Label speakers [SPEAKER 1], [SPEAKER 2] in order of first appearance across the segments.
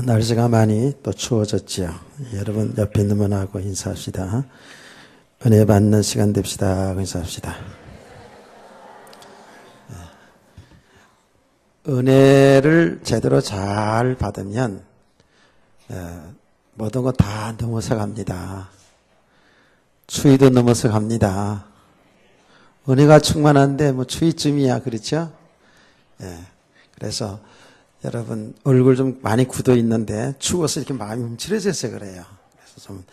[SPEAKER 1] 날씨가 많이 또 추워졌지요. 여러분 옆에 있는 분하고 인사합시다. 은혜 받는 시간 됩시다 하고 인사합시다. 은혜를 제대로 잘 받으면 모든 거 다 넘어서 갑니다. 추위도 넘어서 갑니다. 은혜가 충만한데 뭐 추위쯤이야, 그렇죠? 그래서 여러분 얼굴 좀 많이 굳어 있는데 추워서 이렇게 마음이 움츠러져서 그래요. 그래서 좀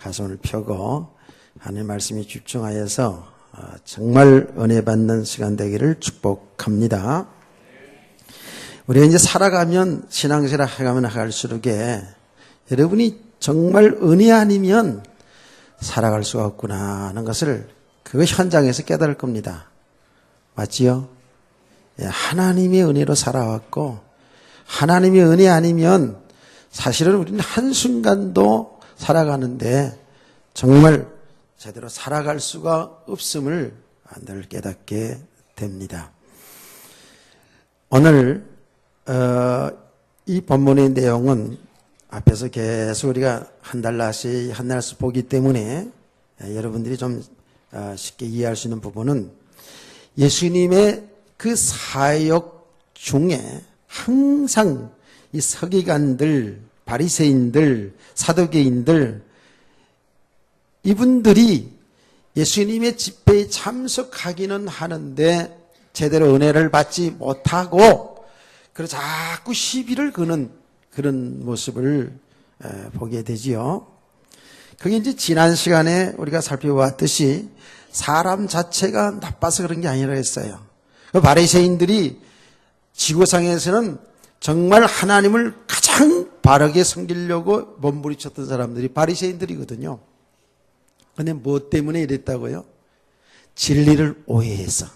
[SPEAKER 1] 가슴을 펴고 하나님 말씀에 집중하여서 정말 은혜 받는 시간 되기를 축복합니다. 우리가 이제 살아가면 신앙생활 해가면 할수록에 여러분이 정말 은혜 아니면 살아갈 수가 없구나 하는 것을 그 현장에서 깨달을 겁니다. 맞지요? 하나님의 은혜로 살아왔고 하나님의 은혜 아니면 사실은 우리는 한순간도 살아가는데 정말 제대로 살아갈 수가 없음을 늘 깨닫게 됩니다. 오늘 이 본문의 내용은 앞에서 계속 우리가 한 달씩 보기 때문에 여러분들이 좀 쉽게 이해할 수 있는 부분은 예수님의 그 사역 중에 항상 이 서기관들, 바리새인들, 사두개인들 이분들이 예수님의 집회에 참석하기는 하는데 제대로 은혜를 받지 못하고 그래서 자꾸 시비를 거는 그런 모습을 보게 되지요. 그게 이제 지난 시간에 우리가 살펴봤듯이 사람 자체가 나빠서 그런 게 아니라 했어요. 그 바리새인들이 지구상에서는 정말 하나님을 가장 바르게 섬기려고 몸부림쳤던 사람들이 바리새인들이거든요. 그런데 무엇 때문에 이랬다고요? 진리를 오해해서.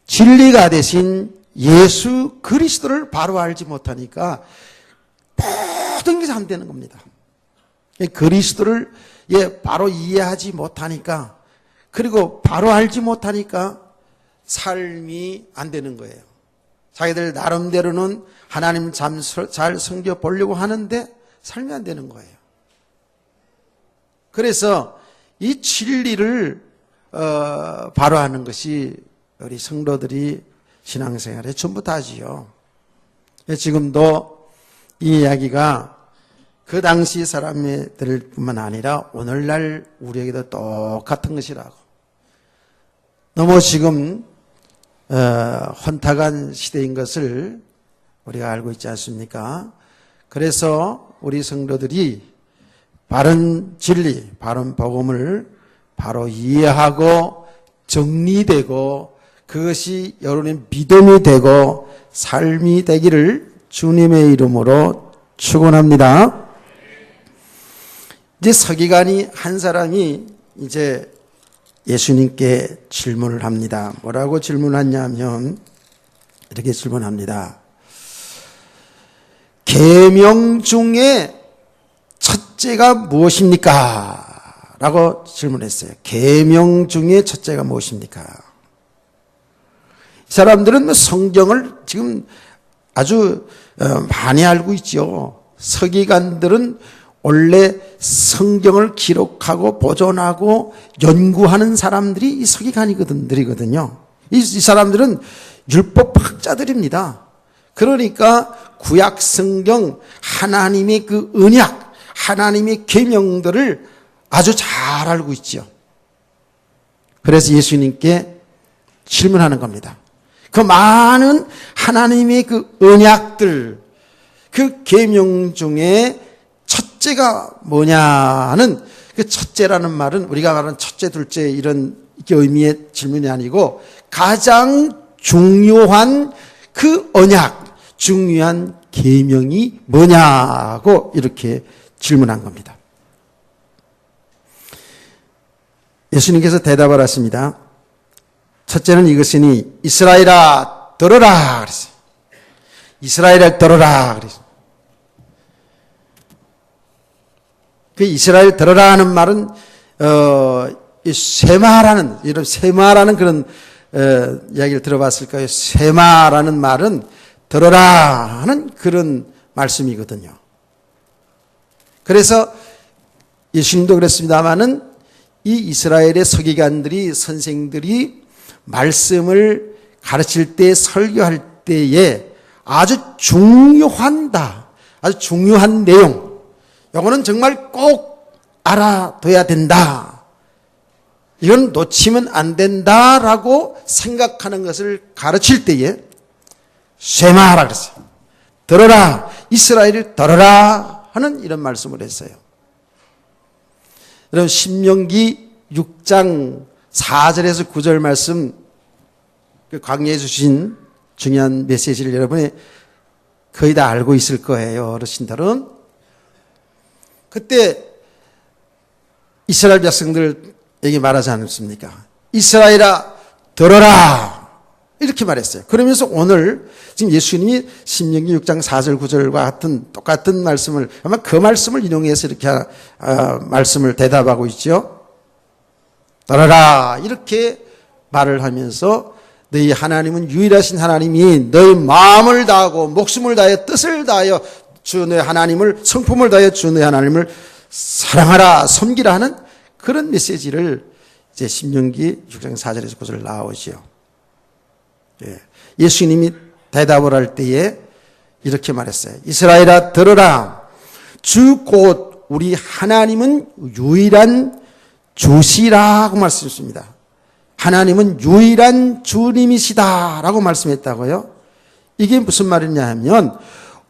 [SPEAKER 1] 진리가 대신 예수 그리스도를 바로 알지 못하니까 모든 게 안 되는 겁니다. 그리스도를 바로 이해하지 못하니까 그리고 바로 알지 못하니까 삶이 안 되는 거예요. 자기들 나름대로는 하나님 잘 섬겨 보려고 하는데 삶이 안 되는 거예요. 그래서 이 진리를 바로 하는 것이 우리 성도들이 신앙생활에 전부 다지요. 지금도 이 이야기가 그 당시 사람들뿐만 아니라 오늘날 우리에게도 똑같은 것이라고. 너무 지금 혼탁한 시대인 것을 우리가 알고 있지 않습니까? 그래서 우리 성도들이 바른 진리, 바른 복음을 바로 이해하고 정리되고 그것이 여러분의 믿음이 되고 삶이 되기를 주님의 이름으로 축원합니다. 이제 서기관이 한 사람이 이제 예수님께 질문을 합니다. 뭐라고 질문하냐면 이렇게 질문합니다. 계명 중에 첫째가 무엇입니까? 라고 질문했어요. 계명 중에 첫째가 무엇입니까? 이 사람들은 성경을 지금 아주 많이 알고 있죠. 서기관들은 원래 성경을 기록하고 보존하고 연구하는 사람들이 이 서기관들이거든요. 이 사람들은 율법학자들입니다. 그러니까 구약 성경 하나님의 그 언약, 하나님의 계명들을 아주 잘 알고 있죠. 그래서 예수님께 질문하는 겁니다. 그 많은 하나님의 그 언약들, 그 계명 중에 첫째가 뭐냐는 그 첫째라는 말은 우리가 말하는 첫째, 둘째 이런 의미의 질문이 아니고 가장 중요한 그 언약, 중요한 계명이 뭐냐고 이렇게 질문한 겁니다. 예수님께서 대답을 하십니다. 첫째는 이것이니 이스라엘아 들어라 그랬어요. 이스라엘아 들어라 그랬어요. 그 이스라엘 들어라 하는 말은 쇠마라는 이런 쇠마라는 그런 이야기를 들어봤을까요? 쇠마라는 말은 들어라 하는 그런 말씀이거든요. 그래서 예수님도 그랬습니다마는 이 이스라엘의 서기관들이, 선생들이 말씀을 가르칠 때, 설교할 때에 아주 중요한 내용, 이거는 정말 꼭 알아둬야 된다, 이건 놓치면 안 된다라고 생각하는 것을 가르칠 때에 쉐마라 그랬어요. 들어라, 이스라엘을 들어라 하는 이런 말씀을 했어요. 여러분, 신명기 6장 4절에서 9절 말씀, 광야에 주신 중요한 메시지를 여러분이 거의 다 알고 있을 거예요. 어르신들은. 그때 이스라엘 백성들에게 말하지 않습니까? 이스라엘아, 들어라, 이렇게 말했어요. 그러면서 오늘 지금 예수님이 신명기 6장 4절 9절과 같은 똑같은 말씀을, 아마 그 말씀을 인용해서 이렇게 말씀을 대답하고 있죠. 들어라, 이렇게 말을 하면서 너희 하나님은 유일하신 하나님이 너희 마음을 다하고 목숨을 다하여 뜻을 다하여 주 너희 하나님을, 성품을 다하여 주 너희 하나님을 사랑하라, 섬기라 하는 그런 메시지를 이제 신명기 6장 4절에서 9절 나오죠. 예수님이 대답을 할 때에 이렇게 말했어요. 이스라엘아, 들어라. 주 곧 우리 하나님은 유일한 주시라고 말씀했습니다. 하나님은 유일한 주님이시다라고 말씀했다고요. 이게 무슨 말이냐 하면,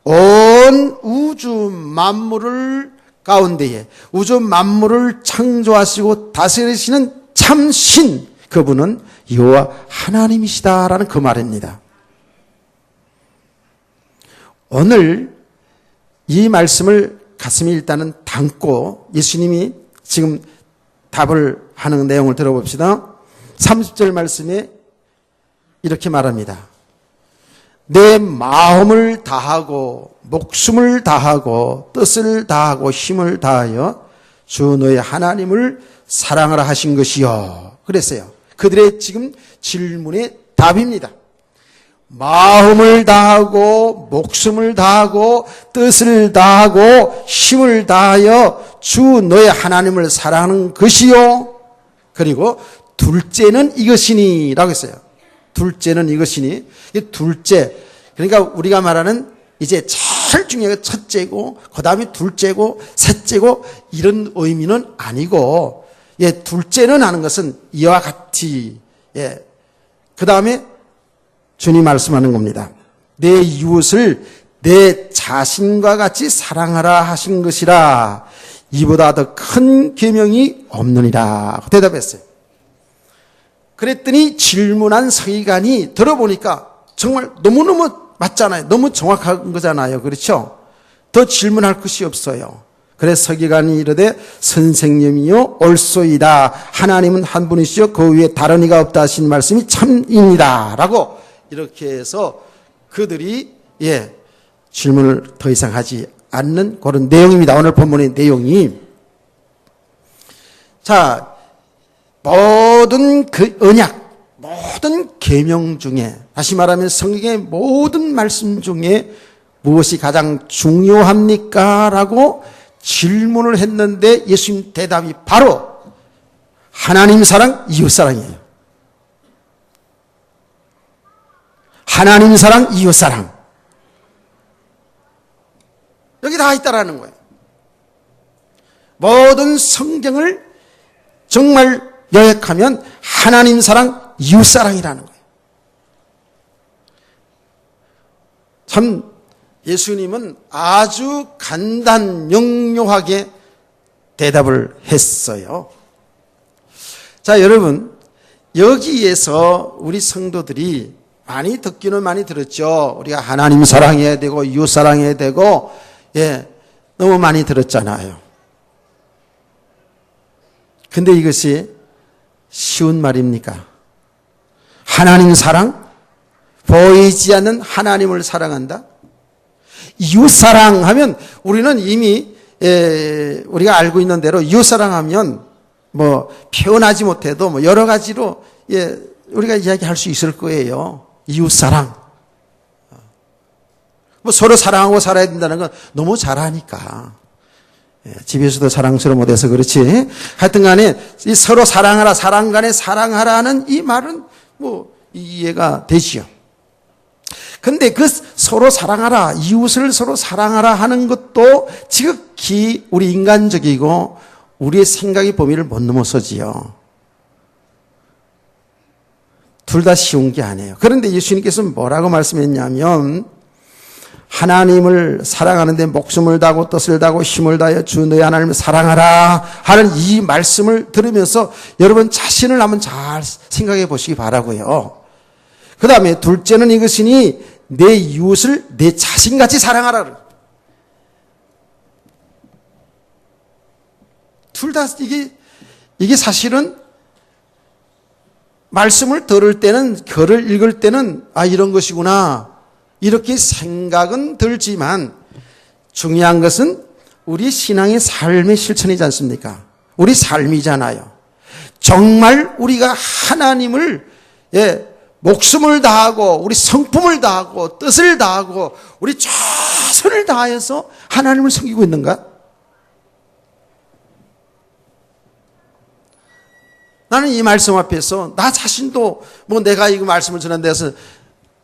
[SPEAKER 1] 온 우주 만물을 가운데에 우주 만물을 창조하시고 다스리시는 참신, 그분은 여호와 하나님이시다라는 그 말입니다. 오늘 이 말씀을 가슴에 일단은 담고 예수님이 지금 답을 하는 내용을 들어봅시다. 30절 말씀에 이렇게 말합니다. 내 마음을 다하고 목숨을 다하고 뜻을 다하고 힘을 다하여 주 너의 하나님을 사랑하라 하신 것이요. 그랬어요. 그들의 지금 질문의 답입니다. 마음을 다하고 목숨을 다하고 뜻을 다하고 힘을 다하여 주 너의 하나님을 사랑하는 것이요. 그리고 둘째는 이것이니 라고 했어요. 둘째는 이것이니. 둘째, 그러니까 우리가 말하는 이제 제일 중요한 게 첫째고 그 다음에 둘째고 셋째고 이런 의미는 아니고, 둘째는 하는 것은 이와 같이, 그 다음에 주님 말씀하는 겁니다. 내 이웃을 내 자신과 같이 사랑하라 하신 것이라, 이보다 더 큰 계명이 없느니라 대답했어요. 그랬더니 질문한 서기관이 들어보니까 정말 너무너무 맞잖아요. 너무 정확한 거잖아요. 그렇죠? 더 질문할 것이 없어요. 그래서 서기관이 이르되 선생님이요 옳소이다. 하나님은 한 분이시요 그 위에 다른 이가 없다 하신 말씀이 참입니다. 라고 이렇게 해서 그들이 질문을 더 이상 하지 않는 그런 내용입니다. 오늘 본문의 내용이. 자, 모든 그 언약, 모든 계명 중에, 다시 말하면 성경의 모든 말씀 중에 무엇이 가장 중요합니까? 라고 질문을 했는데 예수님 대답이 바로 하나님 사랑, 이웃 사랑이에요. 하나님 사랑, 이웃 사랑. 여기 다 있다라는 거예요. 모든 성경을 정말 요약하면 하나님 사랑, 이웃 사랑이라는 거예요. 참 예수님은 아주 간단 명료하게 대답을 했어요. 자, 여러분, 여기에서 우리 성도들이 많이 듣기는 많이 들었죠. 우리가 하나님 사랑해야 되고 이웃 사랑해야 되고, 너무 많이 들었잖아요. 근데 이것이 쉬운 말입니까? 하나님 사랑? 보이지 않는 하나님을 사랑한다? 이웃 사랑하면 우리는 이미 우리가 알고 있는 대로 이웃 사랑하면 뭐 표현하지 못해도 뭐 여러 가지로 우리가 이야기할 수 있을 거예요. 이웃 사랑. 뭐 서로 사랑하고 살아야 된다는 건 너무 잘하니까. 집에서도 사랑스러워 못해서 그렇지. 하여튼 간에 이 서로 사랑하라, 사랑 간에 사랑하라는 이 말은 뭐 이해가 되지요. 근데 그 서로 사랑하라, 이웃을 서로 사랑하라 하는 것도 지극히 우리 인간적이고 우리의 생각의 범위를 못 넘어서지요. 둘 다 쉬운 게 아니에요. 그런데 예수님께서 뭐라고 말씀했냐면 하나님을 사랑하는데 목숨을 다하고 뜻을 다하고 힘을 다하여 주 너희 하나님을 사랑하라 하는 이 말씀을 들으면서 여러분 자신을 한번 잘 생각해 보시기 바라고요. 그 다음에 둘째는 이것이니 내 이웃을 내 자신같이 사랑하라. 둘 다 이게 사실은 말씀을 들을 때는, 글을 읽을 때는 아 이런 것이구나 이렇게 생각은 들지만 중요한 것은 우리 신앙의 삶의 실천이지 않습니까? 우리 삶이잖아요. 정말 우리가 하나님을 목숨을 다하고 우리 성품을 다하고 뜻을 다하고 우리 최선을 다해서 하나님을 섬기고 있는가? 나는 이 말씀 앞에서 나 자신도 뭐 내가 이 말씀을 전한 데서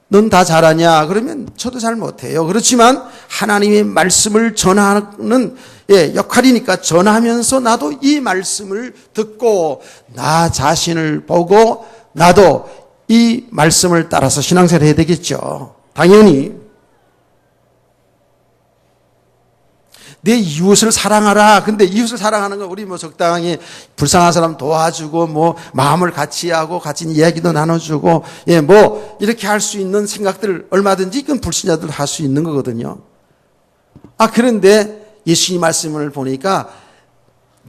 [SPEAKER 1] 넌 다 잘하냐? 그러면 저도 잘 못해요. 그렇지만 하나님의 말씀을 전하는 역할이니까 전하면서 나도 이 말씀을 듣고 나 자신을 보고 나도 이 말씀을 따라서 신앙생활을 해야 되겠죠. 당연히 내 이웃을 사랑하라. 근데 이웃을 사랑하는 건 우리 뭐 적당히 불쌍한 사람 도와주고 뭐 마음을 같이 하고 같이 이야기도 나눠주고 뭐 이렇게 할 수 있는 생각들 얼마든지 그건 불신자들 할 수 있는 거거든요. 그런데 예수님 말씀을 보니까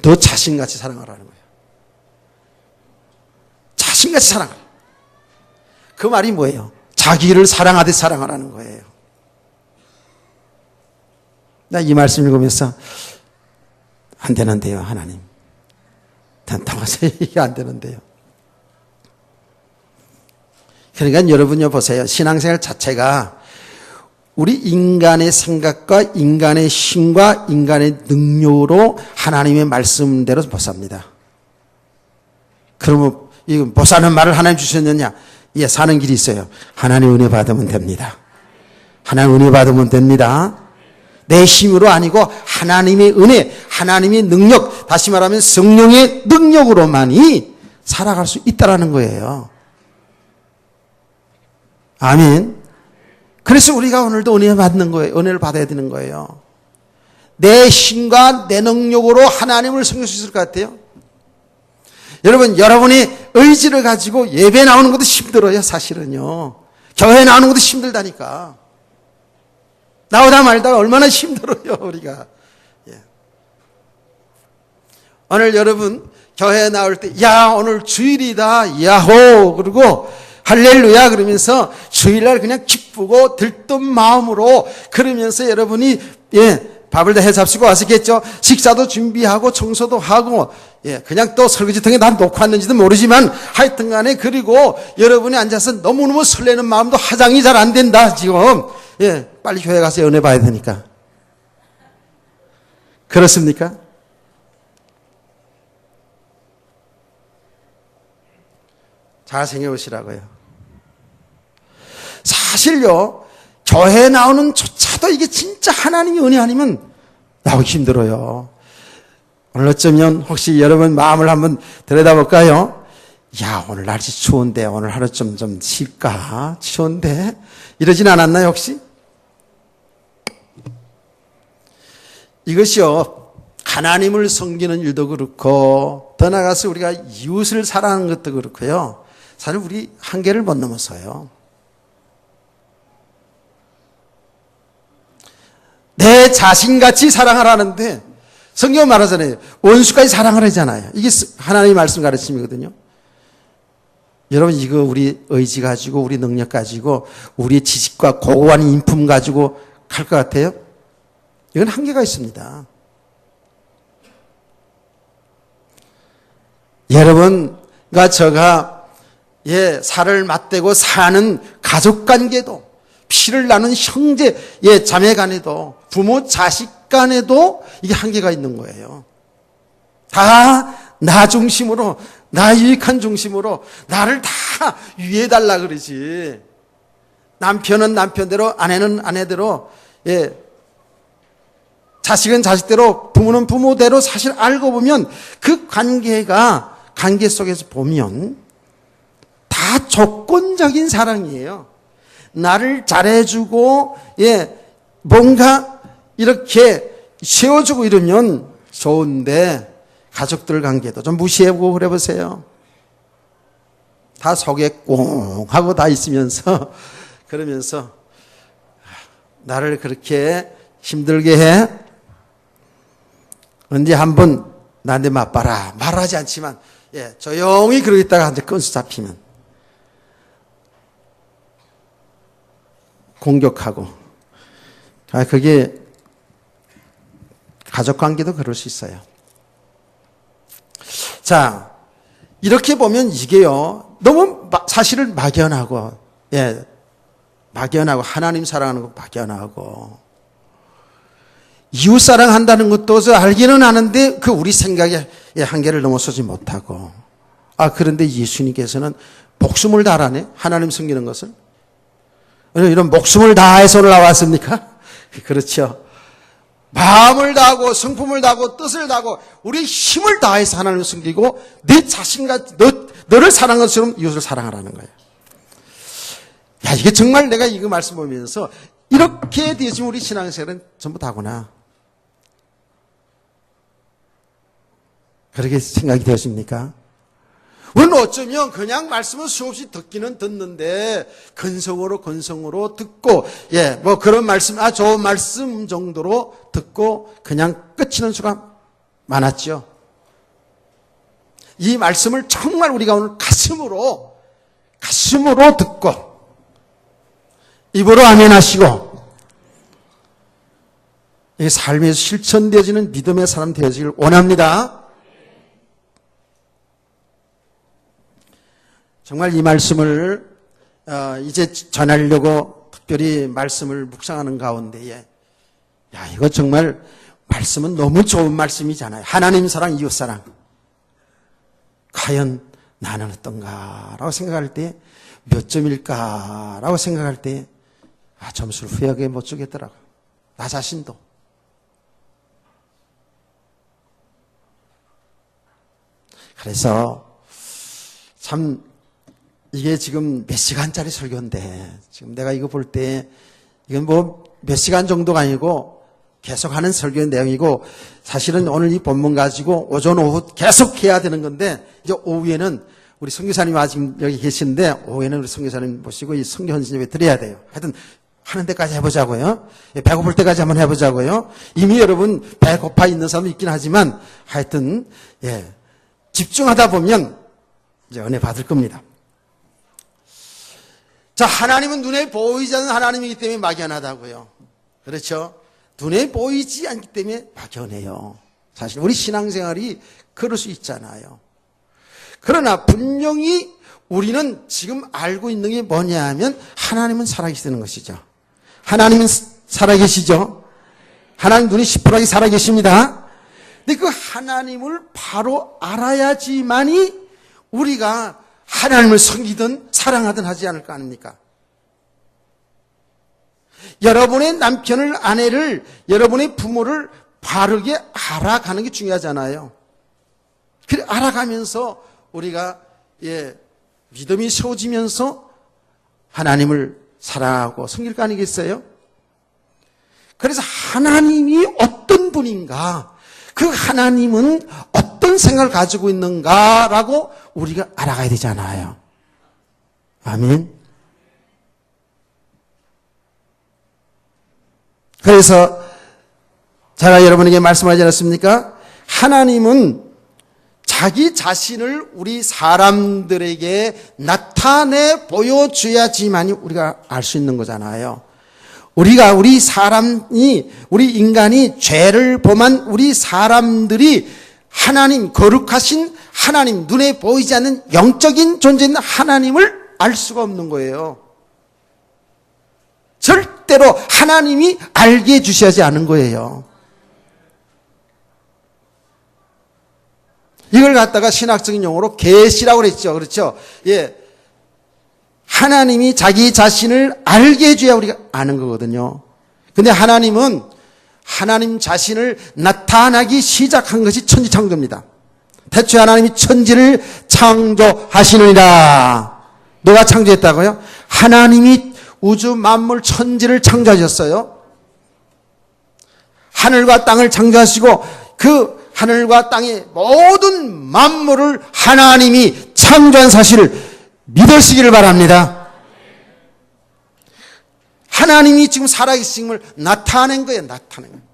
[SPEAKER 1] 너 자신같이 사랑하라는 거예요. 자신같이 사랑하라. 그 말이 뭐예요? 자기를 사랑하듯 사랑하라는 거예요. 나 이 말씀 읽으면서 안 되는데요, 하나님. 단단하세요. 이게 안 되는데요. 그러니까 여러분요 보세요. 신앙생활 자체가 우리 인간의 생각과 인간의 힘과 인간의 능력으로 하나님의 말씀대로 못 삽니다. 그러면 이거 못 사는 말을 하나님 주셨느냐? 사는 길이 있어요. 하나님 은혜 받으면 됩니다. 하나님 은혜 받으면 됩니다. 내 힘으로 아니고 하나님의 은혜, 하나님의 능력, 다시 말하면 성령의 능력으로만이 살아갈 수 있다라는 거예요. 아멘. 그래서 우리가 오늘도 은혜 받는 거예요. 은혜를 받아야 되는 거예요. 내 힘과 내 능력으로 하나님을 섬길 수 있을 것 같아요? 여러분, 여러분이 의지를 가지고 예배 나오는 것도 힘들어요, 사실은요. 교회 나오는 것도 힘들다니까. 나오다 말다가 얼마나 힘들어요, 우리가. 오늘 여러분, 교회 나올 때, 오늘 주일이다, 야호! 그러고, 할렐루야! 그러면서 주일날 그냥 기쁘고 들뜬 마음으로 그러면서 여러분이, 밥을 다 해잡수고 왔었겠죠? 식사도 준비하고 청소도 하고, 그냥 또 설거지통에 난 놓고 왔는지도 모르지만 하여튼 간에 그리고 여러분이 앉아서 너무너무 설레는 마음도 화장이 잘 안 된다, 지금. 빨리 교회 가서 연애 봐야 되니까. 그렇습니까? 잘 생각해보시라고요. 사실요, 교회 나오는 조차도 이게 진짜 하나님의 은혜 아니면 나오기 힘들어요. 오늘 어쩌면 혹시 여러분 마음을 한번 들여다볼까요? 오늘 날씨 추운데 오늘 하루 좀 쉴까? 추운데? 이러진 않았나요, 혹시? 이것이요, 하나님을 섬기는 일도 그렇고, 더 나아가서 우리가 이웃을 사랑하는 것도 그렇고요. 사실 우리 한계를 못 넘어서요. 내 자신같이 사랑하라는데, 성경은 말하잖아요. 원수까지 사랑하라잖아요. 이게 하나님의 말씀 가르침이거든요. 여러분, 이거 우리 의지 가지고, 우리 능력 가지고, 우리의 지식과 고고한 인품 가지고 갈 것 같아요? 이건 한계가 있습니다. 여러분과 저가 살을 맞대고 사는 가족관계도 피를 나눈 형제, 예, 자매 간에도, 부모, 자식 간에도 이게 한계가 있는 거예요. 다 나 중심으로, 나 유익한 중심으로 나를 다 위해달라 그러지. 남편은 남편대로, 아내는 아내대로, 예, 자식은 자식대로, 부모는 부모대로. 사실 알고 보면 그 관계 속에서 보면 다 조건적인 사랑이에요. 나를 잘해주고, 예, 뭔가 이렇게 세워주고 이러면 좋은데, 가족들 관계도 좀 무시해보고 그래 보세요. 다 속에 꽁 하고 다 있으면서, 그러면서, 나를 그렇게 힘들게 해? 언제 한번 나한테 맛봐라. 말하지 않지만, 예, 조용히 그러고 있다가 한테 건수 잡히면, 공격하고. 그게 가족 관계도 그럴 수 있어요. 자, 이렇게 보면 이게요, 너무 사실을 막연하고, 예, 막연하고, 하나님 사랑하는 거 막연하고, 이웃 사랑한다는 것도 알기는 아는데, 그 우리 생각의 한계를 넘어서지 못하고, 그런데 예수님께서는 목숨을 다하네? 하나님 섬기는 것을? 이런 목숨을 다해서 올라왔습니까? 그렇죠. 마음을 다하고 성품을 다하고 뜻을 다하고 우리 힘을 다해서 하나님을 섬기고 내 자신과 너를 사랑한 것처럼 이웃을 사랑하라는 거예요. 야, 이게 정말 내가 이거 말씀 보면서 이렇게 되어지면 우리 신앙생활은 전부 다구나. 그렇게 생각이 되십니까? 우리는 어쩌면 그냥 말씀을 수없이 듣기는 듣는데 근성으로 듣고, 예, 뭐 그런 말씀, 좋은 말씀 정도로 듣고 그냥 끝이는 수가 많았죠. 이 말씀을 정말 우리가 오늘 가슴으로 듣고 입으로 아멘하시고 이 삶에서 실천되어지는 믿음의 사람 되어지길 원합니다. 정말 이 말씀을 이제 전하려고 특별히 말씀을 묵상하는 가운데에, 야, 이거 정말 말씀은 너무 좋은 말씀이잖아요. 하나님 사랑, 이웃 사랑. 과연 나는 어떤가라고 생각할 때 몇 점일까라고 생각할 때 점수를 후회하게 못 주겠더라고요. 나 자신도. 그래서 참 이게 지금 몇 시간짜리 설교인데 지금 내가 이거 볼 때 이건 뭐 몇 시간 정도가 아니고 계속 하는 설교의 내용이고 사실은 오늘 이 본문 가지고 오전 오후 계속 해야 되는 건데 이제 오후에는 우리 선교사님 아직 여기 계신데 오후에는 우리 선교사님 모시고 이 선교 헌신 예배 드려야 돼요. 하여튼 하는 데까지 해보자고요. 배고플 때까지 한번 해보자고요. 이미 여러분 배고파 있는 사람이 있긴 하지만 하여튼 예, 집중하다 보면 이제 은혜 받을 겁니다. 자, 하나님은 눈에 보이지 않는 하나님이기 때문에 막연하다고요. 그렇죠? 눈에 보이지 않기 때문에 막연해요. 사실 우리 신앙생활이 그럴 수 있잖아요. 그러나 분명히 우리는 지금 알고 있는 게 뭐냐 하면 하나님은 살아계시는 것이죠. 하나님은 살아계시죠? 하나님 눈이 시퍼렇게 살아계십니다. 근데 그 하나님을 바로 알아야지만이 우리가 하나님을 섬기든 사랑하든 하지 않을 거 아닙니까? 여러분의 남편을, 아내를, 여러분의 부모를 바르게 알아가는 게 중요하잖아요. 그래, 알아가면서 우리가, 믿음이 세워지면서 하나님을 사랑하고 섬길 거 아니겠어요? 그래서 하나님이 어떤 분인가, 그 하나님은 어떤 생각을 가지고 있는가라고 우리가 알아가야 되잖아요. 아멘. 그래서 제가 여러분에게 말씀하지 않았습니까? 하나님은 자기 자신을 우리 사람들에게 나타내 보여줘야지만이 우리가 알 수 있는 거잖아요. 우리 사람이, 우리 인간이 죄를 범한 우리 사람들이 하나님, 거룩하신 하나님, 눈에 보이지 않는 영적인 존재인 하나님을 알 수가 없는 거예요. 절대로 하나님이 알게 해주셔야지 않은 거예요. 이걸 갖다가 신학적인 용어로 계시라고 그랬죠. 그렇죠? 예. 하나님이 자기 자신을 알게 해줘야 우리가 아는 거거든요. 근데 하나님은 하나님 자신을 나타나기 시작한 것이 천지창조입니다. 태초에 하나님이 천지를 창조하시느니라. 누가 창조했다고요? 하나님이 우주 만물 천지를 창조하셨어요. 하늘과 땅을 창조하시고 그 하늘과 땅의 모든 만물을 하나님이 창조한 사실을 믿으시기를 바랍니다. 하나님이 지금 살아계심을 나타낸 거예요. 나타낸 거예요.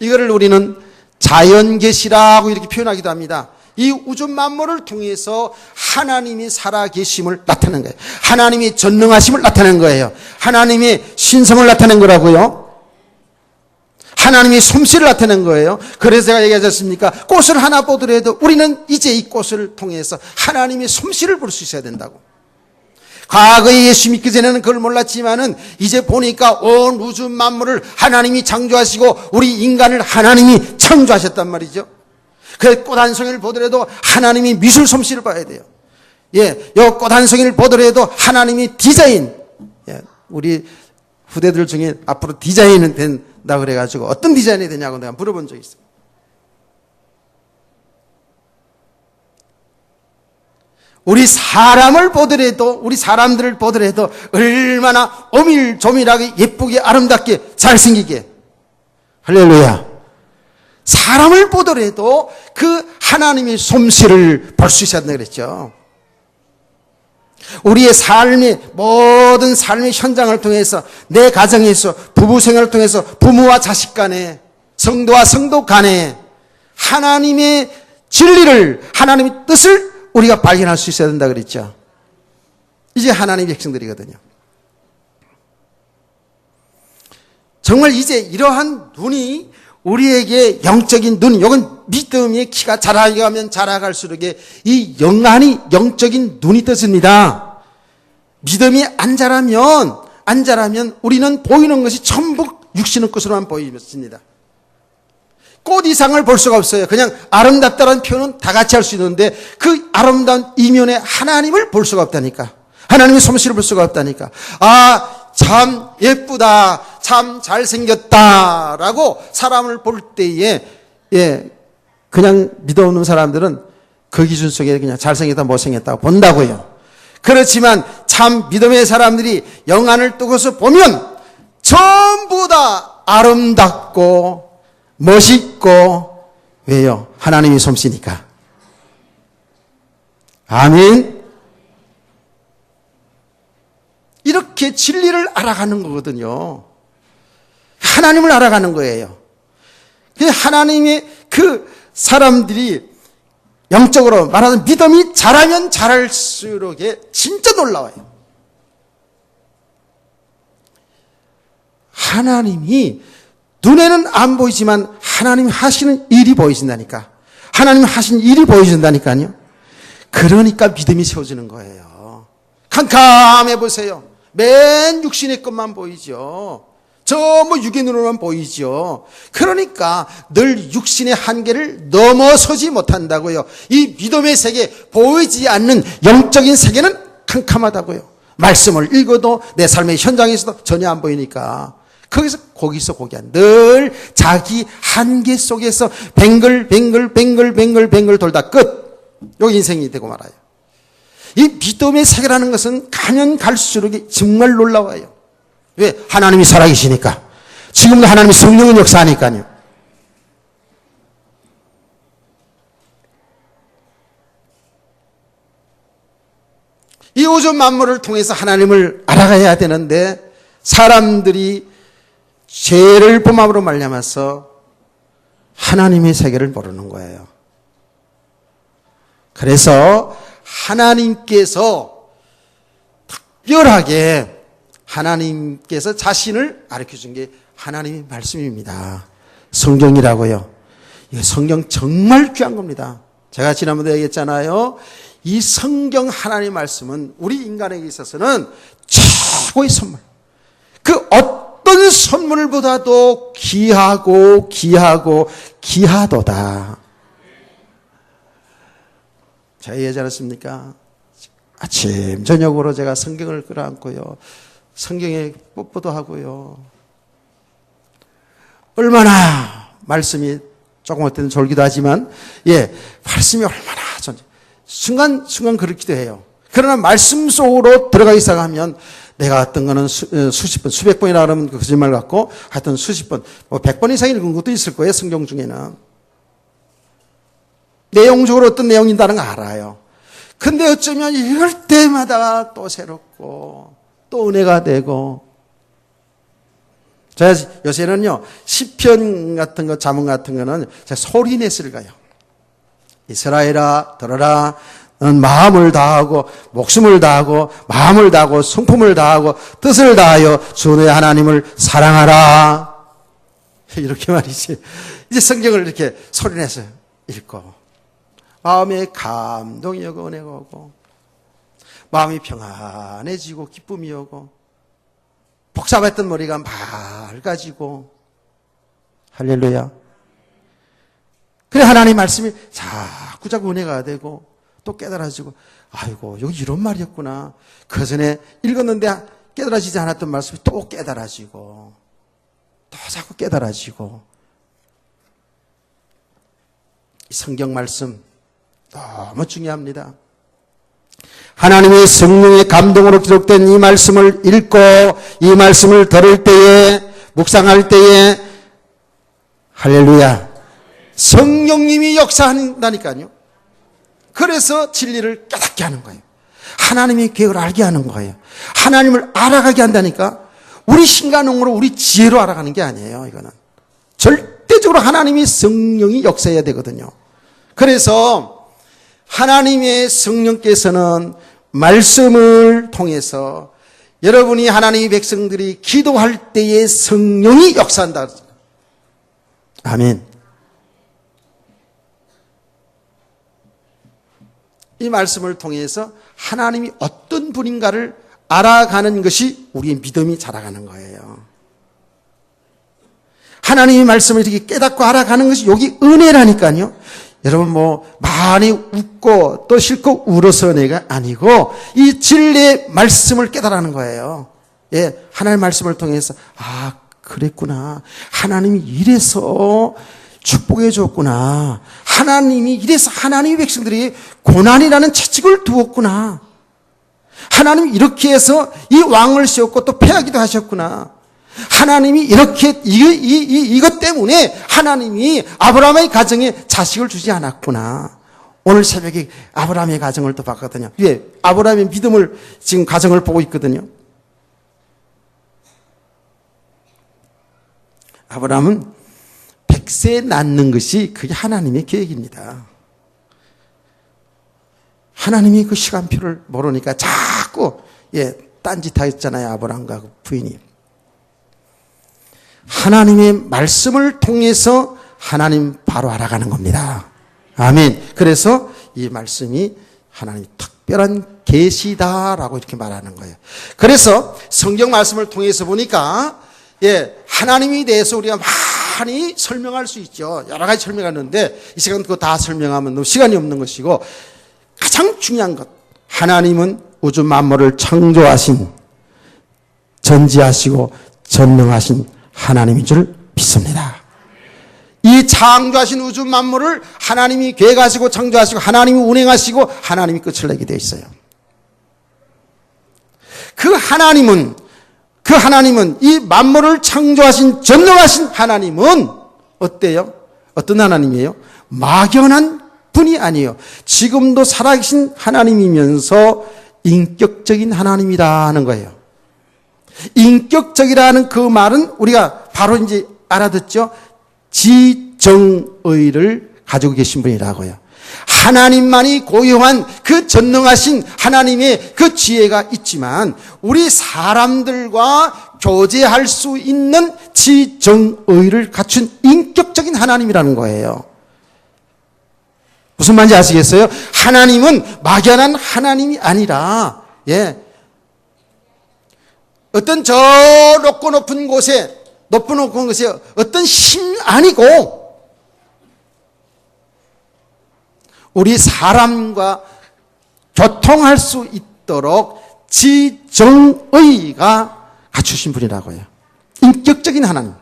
[SPEAKER 1] 이거를 우리는 자연계시라고 이렇게 표현하기도 합니다. 이 우주 만물을 통해서 하나님이 살아계심을 나타낸 거예요. 하나님이 전능하심을 나타낸 거예요. 하나님의 신성을 나타낸 거라고요. 하나님이 솜씨를 나타낸 거예요. 그래서 제가 얘기하지 않습니까? 꽃을 하나 보더라도 우리는 이제 이 꽃을 통해서 하나님의 솜씨를 볼 수 있어야 된다고. 과거에 예수 믿기 전에는 그걸 몰랐지만은 이제 보니까 온 우주 만물을 하나님이 창조하시고 우리 인간을 하나님이 창조하셨단 말이죠. 그 꽃 한 송이를 보더라도 하나님이 미술 솜씨를 봐야 돼요. 예, 요 꽃 한 송이를 보더라도 하나님이 디자인. 예, 우리 후대들 중에 앞으로 디자인은 된다 그래가지고 어떤 디자인이 되냐고 내가 물어본 적이 있어요. 우리 사람을 보더라도, 우리 사람들을 보더라도 얼마나 오밀조밀하게 예쁘게 아름답게 잘생기게. 할렐루야. 사람을 보더라도 그 하나님의 솜씨를 볼 수 있어야 된다 그랬죠. 우리의 삶의 모든 삶의 현장을 통해서 내 가정에서 부부 생활을 통해서 부모와 자식 간에 성도와 성도 간에 하나님의 진리를 하나님의 뜻을 우리가 발견할 수 있어야 된다 그랬죠. 이제 하나님의 백성들이거든요. 정말 이제 이러한 눈이 우리에게 영적인 눈, 이건 믿음의 키가 자라가면 자라갈수록 이 영적인 눈이 떴습니다. 믿음이 안 자라면 우리는 보이는 것이 전부 육신의 것으로만 보입니다. 꽃 이상을 볼 수가 없어요. 그냥 아름답다는 표현은 다 같이 할 수 있는데 그 아름다운 이면에 하나님을 볼 수가 없다니까. 하나님의 솜씨를 볼 수가 없다니까. 아, 참 예쁘다, 참 잘생겼다라고 사람을 볼 때에 그냥 믿어 없는 사람들은 그 기준 속에 그냥 잘생겼다 못생겼다고 본다고요. 그렇지만 참 믿음의 사람들이 영안을 뜨고서 보면 전부 다 아름답고 멋있고, 왜요? 하나님의 솜씨니까. 아멘. 이렇게 진리를 알아가는 거거든요. 하나님을 알아가는 거예요. 하나님의 그 사람들이 영적으로 말하는 믿음이 자라면 자랄수록 진짜 놀라워요. 하나님이 눈에는 안 보이지만 하나님이 하시는 일이 보이신다니까. 하나님이 하신 일이 보여준다니까요. 그러니까 믿음이 세워지는 거예요. 캄캄해 보세요. 맨 육신의 것만 보이죠. 전부 육인으로만 보이죠. 그러니까 늘 육신의 한계를 넘어서지 못한다고요. 이 믿음의 세계, 보이지 않는 영적인 세계는 캄캄하다고요. 말씀을 읽어도 내 삶의 현장에서도 전혀 안 보이니까. 거기서 늘 자기 한계 속에서 뱅글 돌다 끝. 여기 인생이 되고 말아요. 이 믿음의 세계라는 것은 가면 갈수록 정말 놀라워요. 왜? 하나님이 살아계시니까. 지금도 하나님이 성령은 역사하니까요. 이 우주 만물을 통해서 하나님을 알아가야 되는데 사람들이 죄를 범함으로 말미암아서 하나님의 세계를 모르는 거예요. 그래서 하나님께서 특별하게 하나님께서 자신을 가르쳐준 게 하나님의 말씀입니다. 성경이라고요. 이 성경 정말 귀한 겁니다. 제가 지난번에 얘기했잖아요. 이 성경 하나님의 말씀은 우리 인간에게 있어서는 최고의 선물. 그 어떤 선물보다도 귀하고 귀하도다. 제가 얘기하지 않았습니까? 아침 저녁으로 제가 성경을 끌어안고요, 성경에 뽀뽀도 하고요. 얼마나 말씀이 조금 어떤 졸기도 하지만, 말씀이 얼마나 순간 그렇기도 해요. 그러나 말씀 속으로 들어가기 시작하면 내가 어떤 거는 수십 번, 수백 번이라 그러면 그 거짓말 같고, 하여튼 수십 번, 100번 이상 읽은 것도 있을 거예요, 성경 중에는. 내용적으로 어떤 내용인다는 거 알아요. 근데 어쩌면 읽을 때마다 또 새롭고, 또 은혜가 되고. 제가 요새는요, 시편 같은 거, 잠언 같은 거는 제가 소리 내서 읽어요. 이스라엘아, 들어라. 너는 마음을 다하고, 목숨을 다하고, 마음을 다하고, 성품을 다하고, 뜻을 다하여 주 너의 하나님을 사랑하라. 이렇게 말이지. 이제 성경을 이렇게 소리 내서 읽고, 마음에 감동이 오고, 은혜가 오고, 마음이 평안해지고, 기쁨이 오고, 복잡했던 머리가 맑아지고, 할렐루야. 그래, 하나님 말씀이 자꾸 은혜가 되고, 또 깨달아지고, 아이고, 여기 이런 말이었구나. 그 전에 읽었는데 깨달아지지 않았던 말씀이 또 깨달아지고, 또 자꾸 깨달아지고. 이 성경 말씀 너무 중요합니다. 하나님의 성령의 감동으로 기록된 이 말씀을 읽고, 이 말씀을 들을 때에, 묵상할 때에, 할렐루야, 성령님이 역사한다니까요. 그래서 진리를 깨닫게 하는 거예요. 하나님의 계획을 알게 하는 거예요. 하나님을 알아가게 한다니까. 우리 신간능으로, 우리 지혜로 알아가는 게 아니에요. 이거는 절대적으로 하나님의 성령이 역사해야 되거든요. 그래서 하나님의 성령께서는 말씀을 통해서 여러분이 하나님의 백성들이 기도할 때에 성령이 역사한다. 아멘. 이 말씀을 통해서 하나님이 어떤 분인가를 알아가는 것이 우리의 믿음이 자라가는 거예요. 하나님의 말씀을 이렇게 깨닫고 알아가는 것이 여기 은혜라니까요. 여러분 많이 웃고 또 실컷 울어서 내가 아니고 이 진리의 말씀을 깨달아가는 거예요. 하나님의 말씀을 통해서 그랬구나. 하나님이 이래서 축복해 줬구나. 하나님이 이래서 하나님의 백성들이 고난이라는 채찍을 두었구나. 하나님이 이렇게 해서 이 왕을 세웠고 또 패하기도 하셨구나. 하나님이 이렇게 이것 때문에 하나님이 아브라함의 가정에 자식을 주지 않았구나. 오늘 새벽에 아브라함의 가정을 또 봤거든요. 아브라함의 믿음을 지금 가정을 보고 있거든요. 아브라함은 100세 낳는 것이 그게 하나님의 계획입니다. 하나님이 그 시간표를 모르니까 자꾸 딴짓하였잖아요. 아브라함과 그 부인이. 하나님의 말씀을 통해서 하나님 바로 알아가는 겁니다. 아멘. 그래서 이 말씀이 하나님의 특별한 계시다라고 이렇게 말하는 거예요. 그래서 성경 말씀을 통해서 보니까 하나님에 대해서 우리가 많이 설명할 수 있죠. 여러 가지 설명하는데 이 시간 그거 다 설명하면 너무 시간이 없는 것이고, 가장 중요한 것, 하나님은 우주 만물을 창조하신, 전지하시고 전능하신 하나님인 줄 믿습니다. 이 창조하신 우주 만물을 하나님이 계획하시고 창조하시고 하나님이 운행하시고 하나님이 끝을 내게 되어 있어요. 그 하나님은 이 만물을 창조하신 전능하신 하나님은 어때요? 어떤 하나님이에요? 막연한 분이 아니에요. 지금도 살아계신 하나님이면서 인격적인 하나님이다 하는 거예요. 인격적이라는 그 말은 우리가 바로 이제 알아듣죠. 지정의를 가지고 계신 분이라고요. 하나님만이 고유한 그 전능하신 하나님의 그 지혜가 있지만 우리 사람들과 교제할 수 있는 지정의를 갖춘 인격적인 하나님이라는 거예요. 무슨 말인지 아시겠어요? 하나님은 막연한 하나님이 아니라, 어떤 저 높은 곳에 어떤 힘 아니고, 우리 사람과 교통할 수 있도록 지정의가 갖추신 분이라고요. 인격적인 하나님.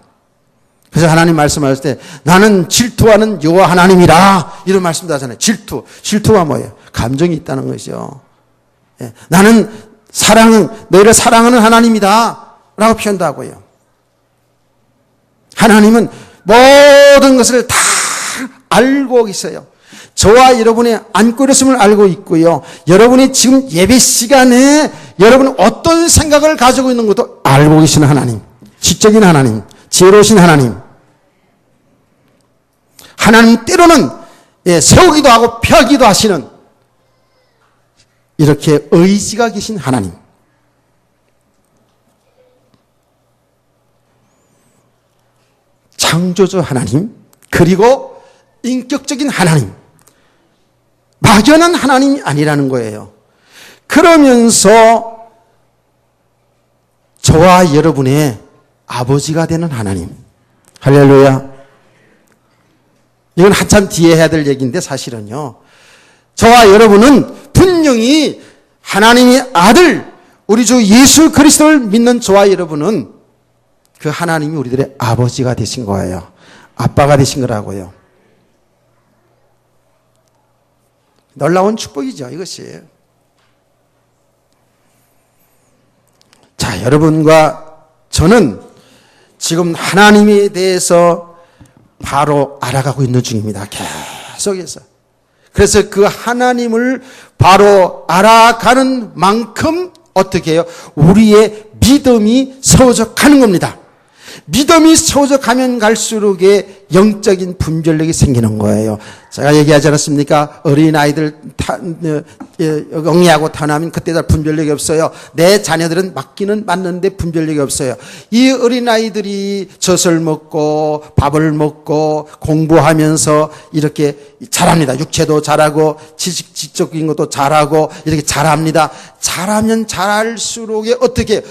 [SPEAKER 1] 그래서 하나님 말씀하실 때 나는 질투하는 여호와 하나님이라 이런 말씀도 하잖아요. 질투가 뭐예요? 감정이 있다는 것이죠. 나는 너희를 사랑하는 하나님이다 라고 표현도 하고요. 하나님은 모든 것을 다 알고 계세요. 저와 여러분의 앉고 일었음을 알고 있고요. 여러분이 지금 예배 시간에 여러분은 어떤 생각을 가지고 있는 것도 알고 계시는 하나님. 지적인 하나님. 지혜로우신 하나님. 하나님 때로는 세우기도 하고 펴기도 하시는 이렇게 의지가 계신 하나님. 창조주 하나님. 그리고 인격적인 하나님. 막연한 하나님이 아니라는 거예요. 그러면서 저와 여러분의 아버지가 되는 하나님. 할렐루야. 이건 한참 뒤에 해야 될 얘기인데 사실은요. 저와 여러분은 분명히 하나님의 아들, 우리 주 예수 그리스도를 믿는 저와 여러분은 그 하나님이 우리들의 아버지가 되신 거예요. 아빠가 되신 거라고요. 놀라운 축복이죠, 이것이. 자, 여러분과 저는 지금 하나님에 대해서 바로 알아가고 있는 중입니다. 계속해서. 그래서 그 하나님을 바로 알아가는 만큼 어떻게 해요? 우리의 믿음이 세워져 가는 겁니다. 믿음이 세워져 가면 갈수록의 영적인 분별력이 생기는 거예요. 제가 얘기하지 않았습니까? 어린아이들 영리하고 타나면 그때 다 분별력이 없어요. 내 자녀들은 맞기는 맞는데 분별력이 없어요. 이 어린아이들이 젖을 먹고 밥을 먹고 공부하면서 이렇게 잘합니다. 육체도 잘하고 지적인 것도 잘하고 이렇게 잘합니다. 잘하면 잘할수록에 어떻게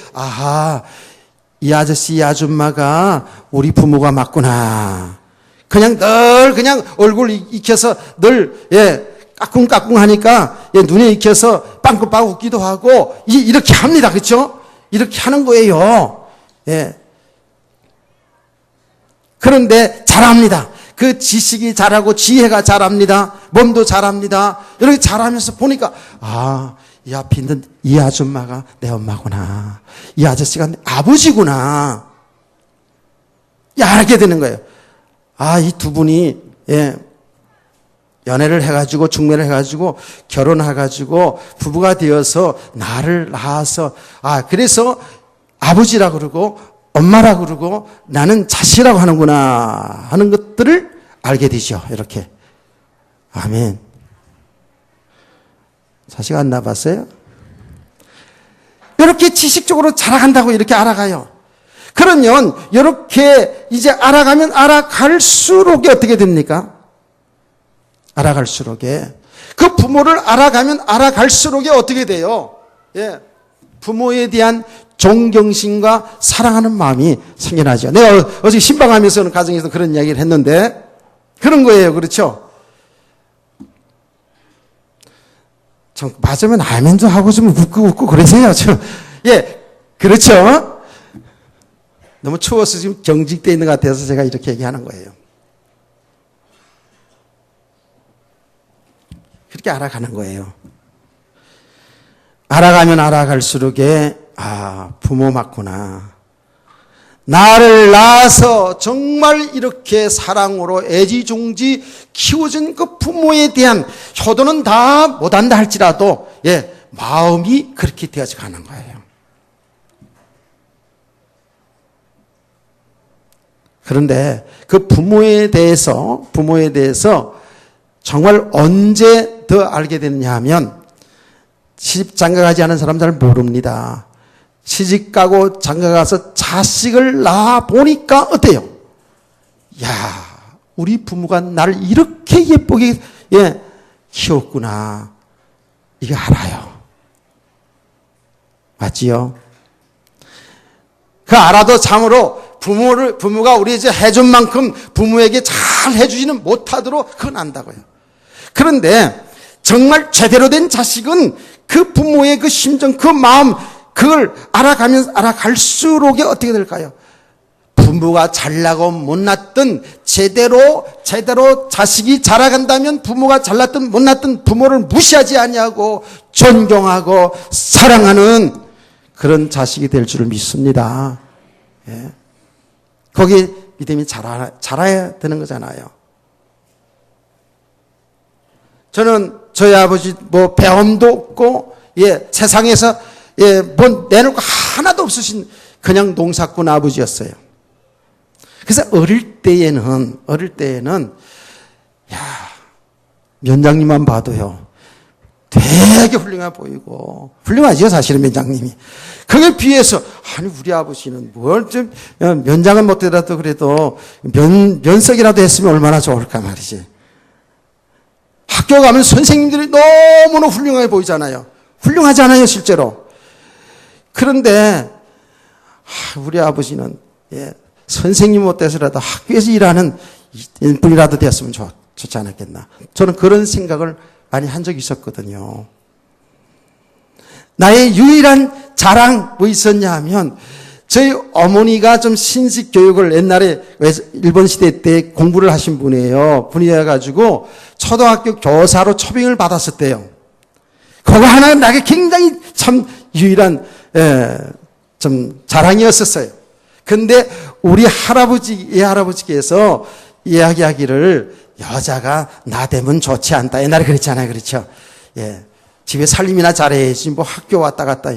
[SPEAKER 1] 이 아저씨, 이 아줌마가 우리 부모가 맞구나. 그냥 얼굴 익혀서 늘, 까꿍까꿍 하니까, 눈에 익혀서 빵긋빵긋 웃기도 하고, 이렇게 합니다. 그쵸? 이렇게 하는 거예요. 그런데 잘합니다. 그 지식이 잘하고 지혜가 잘합니다. 몸도 잘합니다. 이렇게 잘하면서 보니까, 이 앞에 있는 이 아줌마가 내 엄마구나. 이 아저씨가 내 아버지구나. 알게 되는 거예요. 이 두 분이, 연애를 해가지고, 중매를 해가지고, 결혼해가지고, 부부가 되어서, 나를 낳아서, 그래서 아버지라 그러고, 엄마라 그러고, 나는 자식이라고 하는구나. 하는 것들을 알게 되죠. 이렇게. 아멘. 자식 안 낳아봤어요? 이렇게 지식적으로 자라간다고 이렇게 알아가요. 그러면 이렇게 이제 알아가면 알아갈수록에 어떻게 됩니까? 알아갈수록에 그 부모를 알아가면 알아갈수록에 어떻게 돼요? 부모에 대한 존경심과 사랑하는 마음이 생겨나죠. 내가 어제 신방하면서는 가정에서 그런 이야기를 했는데 그런 거예요. 그렇죠? 맞으면 아멘도 하고 좀 웃고 그러세요. 그렇죠? 너무 추워서 지금 경직되어 있는 것 같아서 제가 이렇게 얘기하는 거예요. 그렇게 알아가는 거예요. 알아가면 알아갈수록에 부모 맞구나. 나를 낳아서 정말 이렇게 사랑으로 애지중지 키워준 그 부모에 대한 효도는 다 못한다 할지라도 마음이 그렇게 되어져 가는 거예요. 그런데 그 부모에 대해서 정말 언제 더 알게 됐냐 하면 시집 장가가지 않은 사람 잘 모릅니다. 시집 가고 장가 가서 자식을 낳아 보니까 어때요? 우리 부모가 나를 이렇게 예쁘게 키웠구나. 이게 알아요. 맞지요? 그 알아도 참으로 부모가 우리 이제 해준 만큼 부모에게 잘 해주지는 못하도록 그건 안다고요. 그런데 정말 제대로 된 자식은 그 부모의 그 심정, 그 마음, 그걸 알아갈수록 어떻게 될까요? 부모가 잘나고 못났든 제대로 자식이 자라간다면 부모가 잘났든 못났든 부모를 무시하지 아니하고 존경하고 사랑하는 그런 자식이 될 줄 믿습니다. 예. 거기에 믿음이 자라야 되는 거잖아요. 저는 저희 아버지 배움도 없고 세상에서 내놓을 거 하나도 없으신 그냥 농사꾼 아버지였어요. 그래서 어릴 때에는 면장님만 봐도요 되게 훌륭해 보이고, 훌륭하죠 사실은 면장님이. 그게 비해서 우리 아버지는 좀 면장은 못되더라도 그래도 면석이라도 했으면 얼마나 좋을까 말이지. 학교 가면 선생님들이 너무나 훌륭해 보이잖아요. 훌륭하지 않아요 실제로. 그런데 우리 아버지는 선생님 못돼서라도 학교에서 일하는 분이라도 되었으면 좋지 않았겠나. 저는 그런 생각을 많이 한 적이 있었거든요. 나의 유일한 자랑 뭐 있었냐 하면, 저희 어머니가 좀 신식 교육을 옛날에 일본 시대 때 공부를 하신 분이어가지고 초등학교 교사로 초빙을 받았었대요. 그거 하나 나에게 굉장히 참 유일한 좀 자랑이었었어요. 근데 우리 할아버지께서 이야기하기를 여자가 나대면 좋지 않다. 옛날에 그랬잖아요. 그렇죠? 집에 살림이나 잘해야지 학교 왔다 갔다.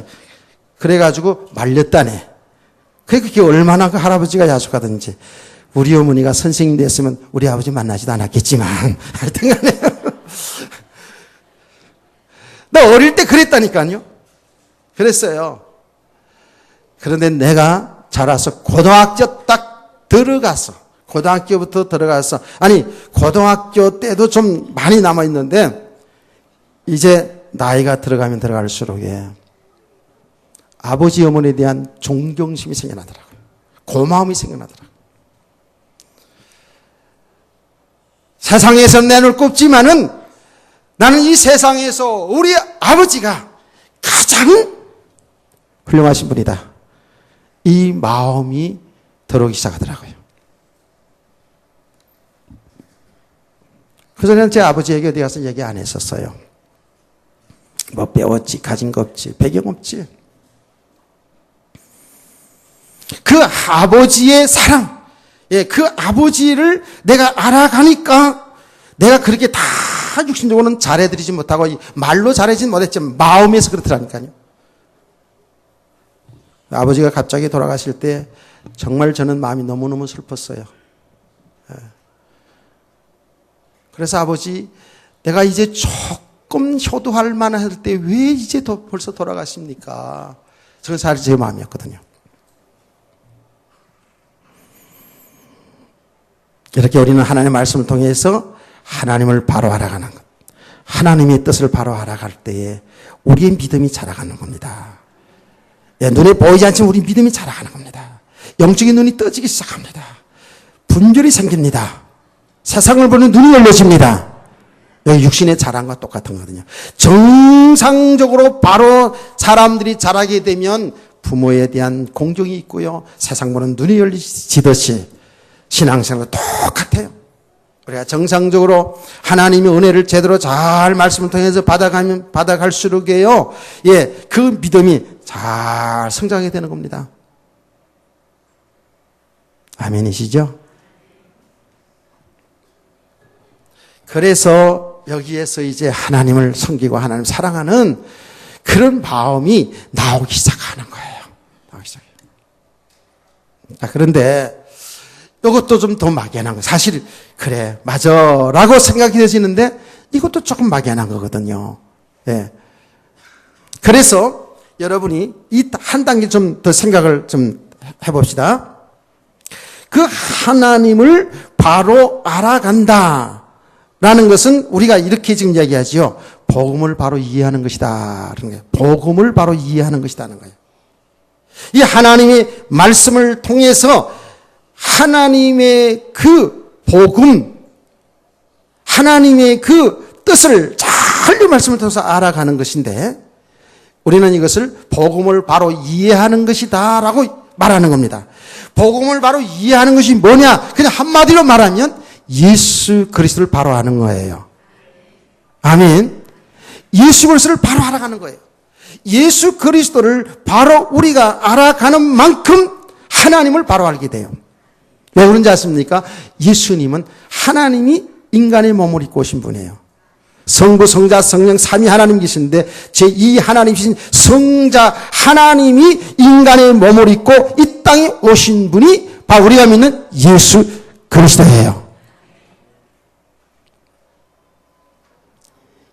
[SPEAKER 1] 그래가지고 말렸다네. 그게 얼마나 그 할아버지가 야속하든지. 우리 어머니가 선생님 됐으면 우리 아버지 만나지도 않았겠지만 하여튼 간에 나 어릴 때 그랬다니까요. 그랬어요. 그런데 내가 자라서 고등학교부터 들어가서 고등학교 때도 좀 많이 남아있는데 이제 나이가 들어가면 들어갈수록 아버지 어머니에 대한 존경심이 생겨나더라고요. 고마움이 생겨나더라고요. 세상에서 내놓을 거 없지만은 나는 이 세상에서 우리 아버지가 가장 훌륭하신 분이다. 이 마음이 들어오기 시작하더라고요. 그전에는 제 아버지에게 어디 가서 얘기 안 했었어요. 배웠지, 가진 거 없지, 배경 없지. 그 아버지의 사랑, 그 아버지를 내가 알아가니까 내가 그렇게 다 육신적으로는 잘해드리지 못하고 말로 잘해지는 못했지만 마음에서 그렇더라니까요. 아버지가 갑자기 돌아가실 때 정말 저는 마음이 너무너무 슬펐어요. 그래서 아버지, 내가 이제 조금 효도할 만할 때 왜 이제 벌써 돌아가십니까? 저는 사실 제 마음이었거든요. 이렇게 우리는 하나님의 말씀을 통해서 하나님을 바로 알아가는 것, 하나님의 뜻을 바로 알아갈 때에 우리의 믿음이 자라가는 겁니다. 눈에 보이지 않지만 우리 믿음이 자라가는 겁니다. 영적인 눈이 떠지기 시작합니다. 분별이 생깁니다. 세상을 보는 눈이 열려집니다. 여기 육신의 자랑과 똑같은 거거든요. 정상적으로 바로 사람들이 자라게 되면 부모에 대한 공경이 있고요. 세상 보는 눈이 열리지듯이 신앙생활도 똑같아요. 우리가 정상적으로 하나님의 은혜를 제대로 잘 말씀을 통해서 받아갈수록에요. 그 믿음이 잘 성장하게 되는 겁니다. 아멘이시죠? 그래서 여기에서 이제 하나님을 섬기고 하나님을 사랑하는 그런 마음이 나오기 시작하는 거예요. 나오기 시작해요. 그런데 이것도 좀 더 막연한 거예요. 사실 그래 맞아 라고 생각이 되시는데 이것도 조금 막연한 거거든요. 그래서 여러분이 이 한 단계 좀 더 생각을 좀 해봅시다. 그 하나님을 바로 알아간다. 라는 것은 우리가 이렇게 지금 이야기하지요. 복음을 바로 이해하는 것이다. 그런 거예요. 복음을 바로 이해하는 것이다는 거예요. 이 하나님의 말씀을 통해서 하나님의 그 복음, 하나님의 그 뜻을 잘 이 말씀을 통해서 알아가는 것인데 우리는 이것을 복음을 바로 이해하는 것이다라고 말하는 겁니다. 복음을 바로 이해하는 것이 뭐냐? 그냥 한마디로 말하면 예수 그리스도를 바로 아는 거예요. 아멘. 예수 그리스도를 바로 알아가는 거예요. 예수 그리스도를 바로 우리가 알아가는 만큼 하나님을 바로 알게 돼요. 왜 그런지 아십니까? 예수님은 하나님이 인간의 몸을 입고 오신 분이에요. 성부, 성자, 성령 삼위 하나님 계신데 제2 하나님이신 성자 하나님이 인간의 몸을 입고 이 땅에 오신 분이 바로 우리가 믿는 예수 그리스도예요.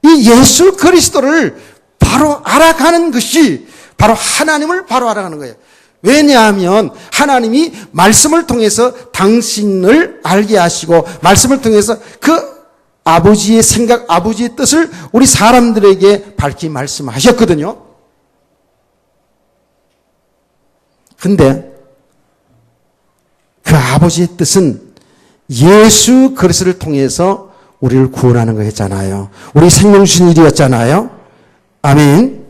[SPEAKER 1] 이 예수 그리스도를 바로 알아가는 것이 바로 하나님을 바로 알아가는 거예요. 왜냐하면 하나님이 말씀을 통해서 당신을 알게 하시고 말씀을 통해서 그 아버지의 생각, 아버지의 뜻을 우리 사람들에게 밝히 말씀하셨거든요. 근데 그 아버지의 뜻은 예수 그리스도를 통해서 우리를 구원하는 거였잖아요. 우리 생명 주신 일이었잖아요. 아멘.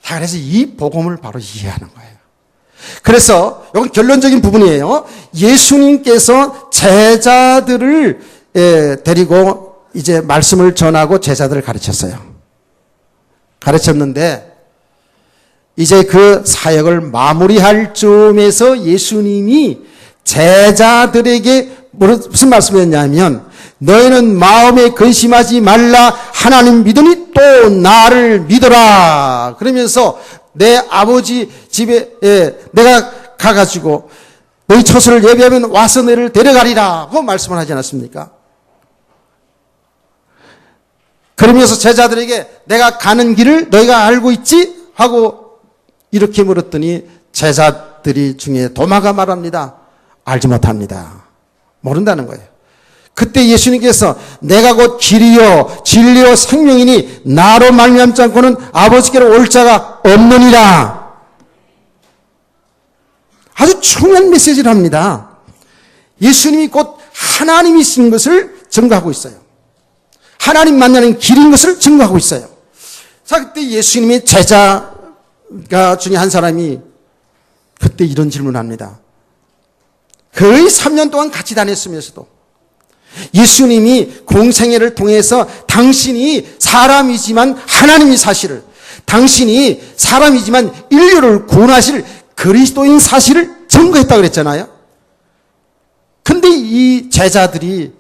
[SPEAKER 1] 그래서 이 복음을 바로 이해하는 거예요. 그래서 이건 결론적인 부분이에요. 예수님께서 제자들을 데리고 이제 말씀을 전하고 제자들을 가르쳤어요. 가르쳤는데 이제 그 사역을 마무리할 즈음에서 예수님이 제자들에게 무슨 말씀이었냐면 너희는 마음에 근심하지 말라 하나님 믿으니 또 나를 믿어라. 그러면서 내 아버지 집에 내가 가가지고 너희 처소를 예비하면 와서 너희를 데려가리라 고 말씀을 하지 않았습니까? 그러면서 제자들에게 내가 가는 길을 너희가 알고 있지? 하고 이렇게 물었더니 제자들이 중에 도마가 말합니다. 알지 못합니다. 모른다는 거예요. 그때 예수님께서 내가 곧 길이요 진리요 생명이니 나로 말미암지 않고는 아버지께로 올 자가 없느니라. 아주 중요한 메시지를 합니다. 예수님이 곧 하나님이신 것을 증거하고 있어요. 하나님 만나는 길인 것을 증거하고 있어요. 자, 그때 예수님의 제자가 중에 한 사람이 그때 이런 질문을 합니다. 거의 3년 동안 같이 다녔으면서도 예수님이 공생애를 통해서 당신이 사람이지만 하나님이 사실을, 당신이 사람이지만 인류를 구원하실 그리스도인 사실을 증거했다고 그랬잖아요. 근데 이 제자들이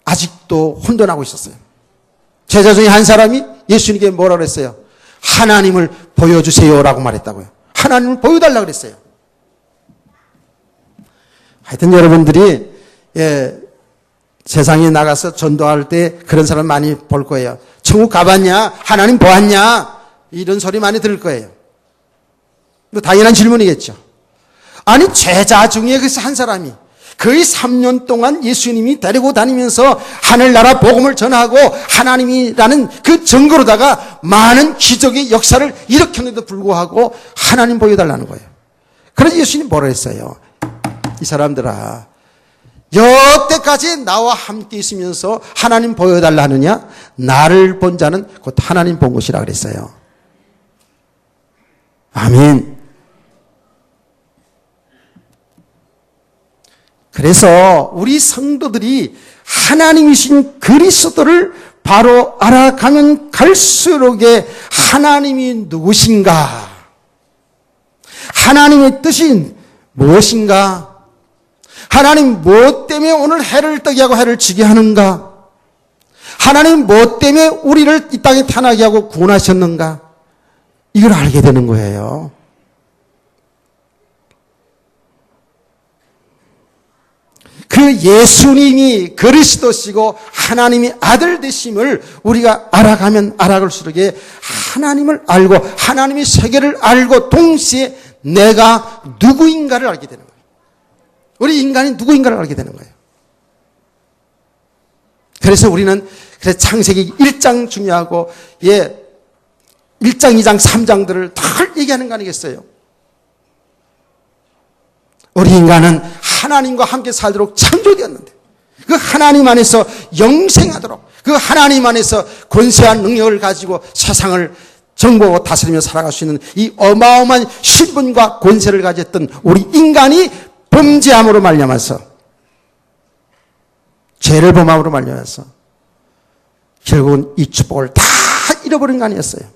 [SPEAKER 1] 아직도 혼돈하고 있었어요. 제자 중에 한 사람이 예수님께 뭐라고 그랬어요? 하나님을 보여주세요라고 말했다고요. 하나님을 보여달라고 그랬어요. 하여튼 여러분들이 세상에 나가서 전도할 때 그런 사람 많이 볼 거예요. 천국 가봤냐? 하나님 보았냐? 이런 소리 많이 들을 거예요. 당연한 질문이겠죠. 아니 제자 중에 그 한 사람이 거의 3년 동안 예수님이 데리고 다니면서 하늘나라 복음을 전하고 하나님이라는 그 증거로다가 많은 기적의 역사를 일으켰는데도 불구하고 하나님 보여달라는 거예요. 그래서 예수님이 뭐라 했어요? 이 사람들아, 여태까지 나와 함께 있으면서 하나님 보여달라 하느냐? 나를 본 자는 곧 하나님 본 것이라 그랬어요. 아멘. 그래서 우리 성도들이 하나님이신 그리스도를 바로 알아가면 갈수록에 하나님이 누구신가? 하나님의 뜻이 무엇인가? 하나님 무엇 때문에 오늘 해를 뜨게 하고 해를 지게 하는가? 하나님 무엇 때문에 우리를 이 땅에 태어나게 하고 구원하셨는가? 이걸 알게 되는 거예요. 그 예수님이 그리스도시고 하나님이 아들 되심을 우리가 알아가면 알아갈수록에 하나님을 알고 하나님의 세계를 알고 동시에 내가 누구인가를 알게 되는 거예요. 우리 인간이 누구인가를 알게 되는 거예요. 그래서 우리는 창세기 1장 중요하고 1장, 2장, 3장들을 다 얘기하는 거 아니겠어요? 우리 인간은 하나님과 함께 살도록 창조되었는데 그 하나님 안에서 영생하도록 그 하나님 안에서 권세한 능력을 가지고 세상을 정복하고 다스리며 살아갈 수 있는 이 어마어마한 신분과 권세를 가졌던 우리 인간이 범죄함으로 말미암아서 죄를 범함으로 말미암아서 결국은 이 축복을 다 잃어버린 거 아니었어요.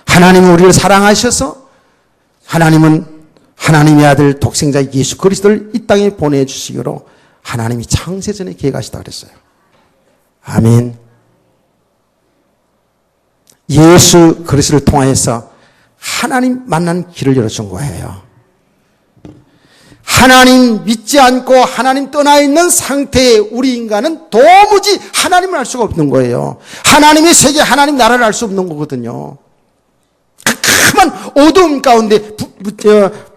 [SPEAKER 1] 하나님은 우리를 사랑하셔서 하나님은 하나님의 아들 독생자 예수 그리스도를 이 땅에 보내주시기로 하나님이 창세전에 계획하시다 그랬어요. 아멘. 예수 그리스도를 통하여서 하나님 만나는 길을 열어준 거예요. 하나님 믿지 않고 하나님 떠나 있는 상태의 우리 인간은 도무지 하나님을 알 수가 없는 거예요. 하나님의 세계, 하나님 나라를 알 수 없는 거거든요. 캄캄한 어두움 가운데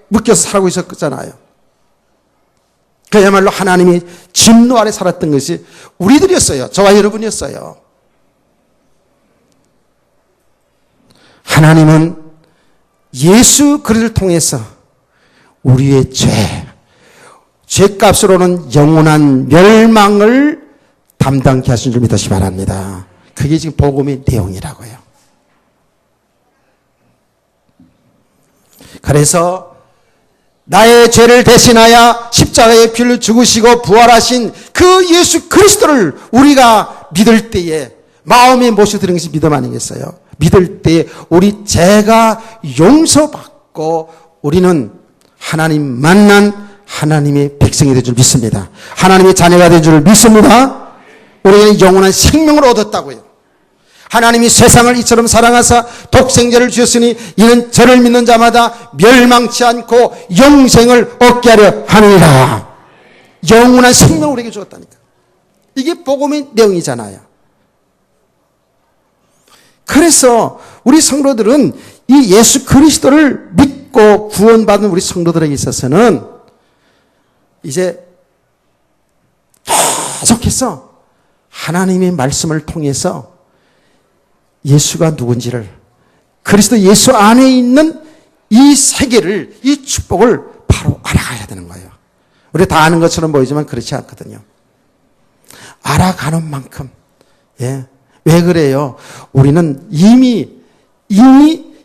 [SPEAKER 1] 묶여서 살고 있었잖아요. 그야말로 하나님이 진노 아래 살았던 것이 우리들이었어요. 저와 여러분이었어요. 하나님은 예수 그리스도를 통해서 우리의 죄값으로는 영원한 멸망을 담당케 하신 줄 믿으시 바랍니다. 그게 지금 복음의 내용이라고요. 그래서 나의 죄를 대신하여 십자가에 피를 죽으시고 부활하신 그 예수 그리스도를 우리가 믿을 때에 마음에 모셔드리는 것이 믿음 아니겠어요? 믿을 때에 우리 죄가 용서받고 우리는 하나님 만난 하나님의 백성이 될 줄 믿습니다. 하나님의 자녀가 될 줄 믿습니다. 우리는 영원한 생명을 얻었다고요. 하나님이 세상을 이처럼 사랑하사 독생자를 주셨으니 이는 저를 믿는 자마다 멸망치 않고 영생을 얻게 하려 하느니라. 영원한 생명을 우리에게 주었다니까. 이게 복음의 내용이잖아요. 그래서 우리 성도들은 이 예수 그리스도를 믿고 구원받은 우리 성도들에게 있어서는 이제 계속해서 하나님의 말씀을 통해서 예수가 누군지를, 그리스도 예수 안에 있는 이 세계를, 이 축복을 바로 알아가야 되는 거예요. 우리 다 아는 것처럼 보이지만 그렇지 않거든요. 알아가는 만큼, 왜 그래요? 우리는 이미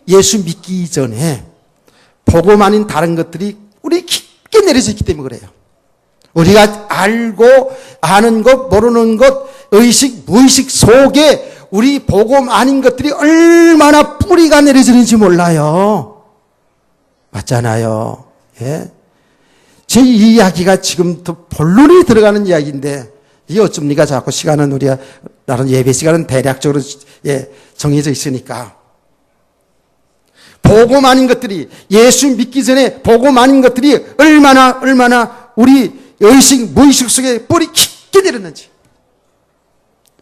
[SPEAKER 1] 예수 믿기 전에 복음 아닌 다른 것들이 우리 깊게 내려져 있기 때문에 그래요. 우리가 알고 아는 것, 모르는 것, 의식, 무의식 속에 우리 복음 아닌 것들이 얼마나 뿌리가 내려지는지 몰라요. 맞잖아요. 제 이야기가 지금 더 본론이 들어가는 이야기인데 이게 어쩝니까? 자꾸 시간은 우리가 나는 예배 시간은 대략적으로 정해져 있으니까 복음 아닌 것들이, 예수 믿기 전에 복음 아닌 것들이 얼마나 우리 의식, 무의식 속에 뿌리 깊게 내렸는지.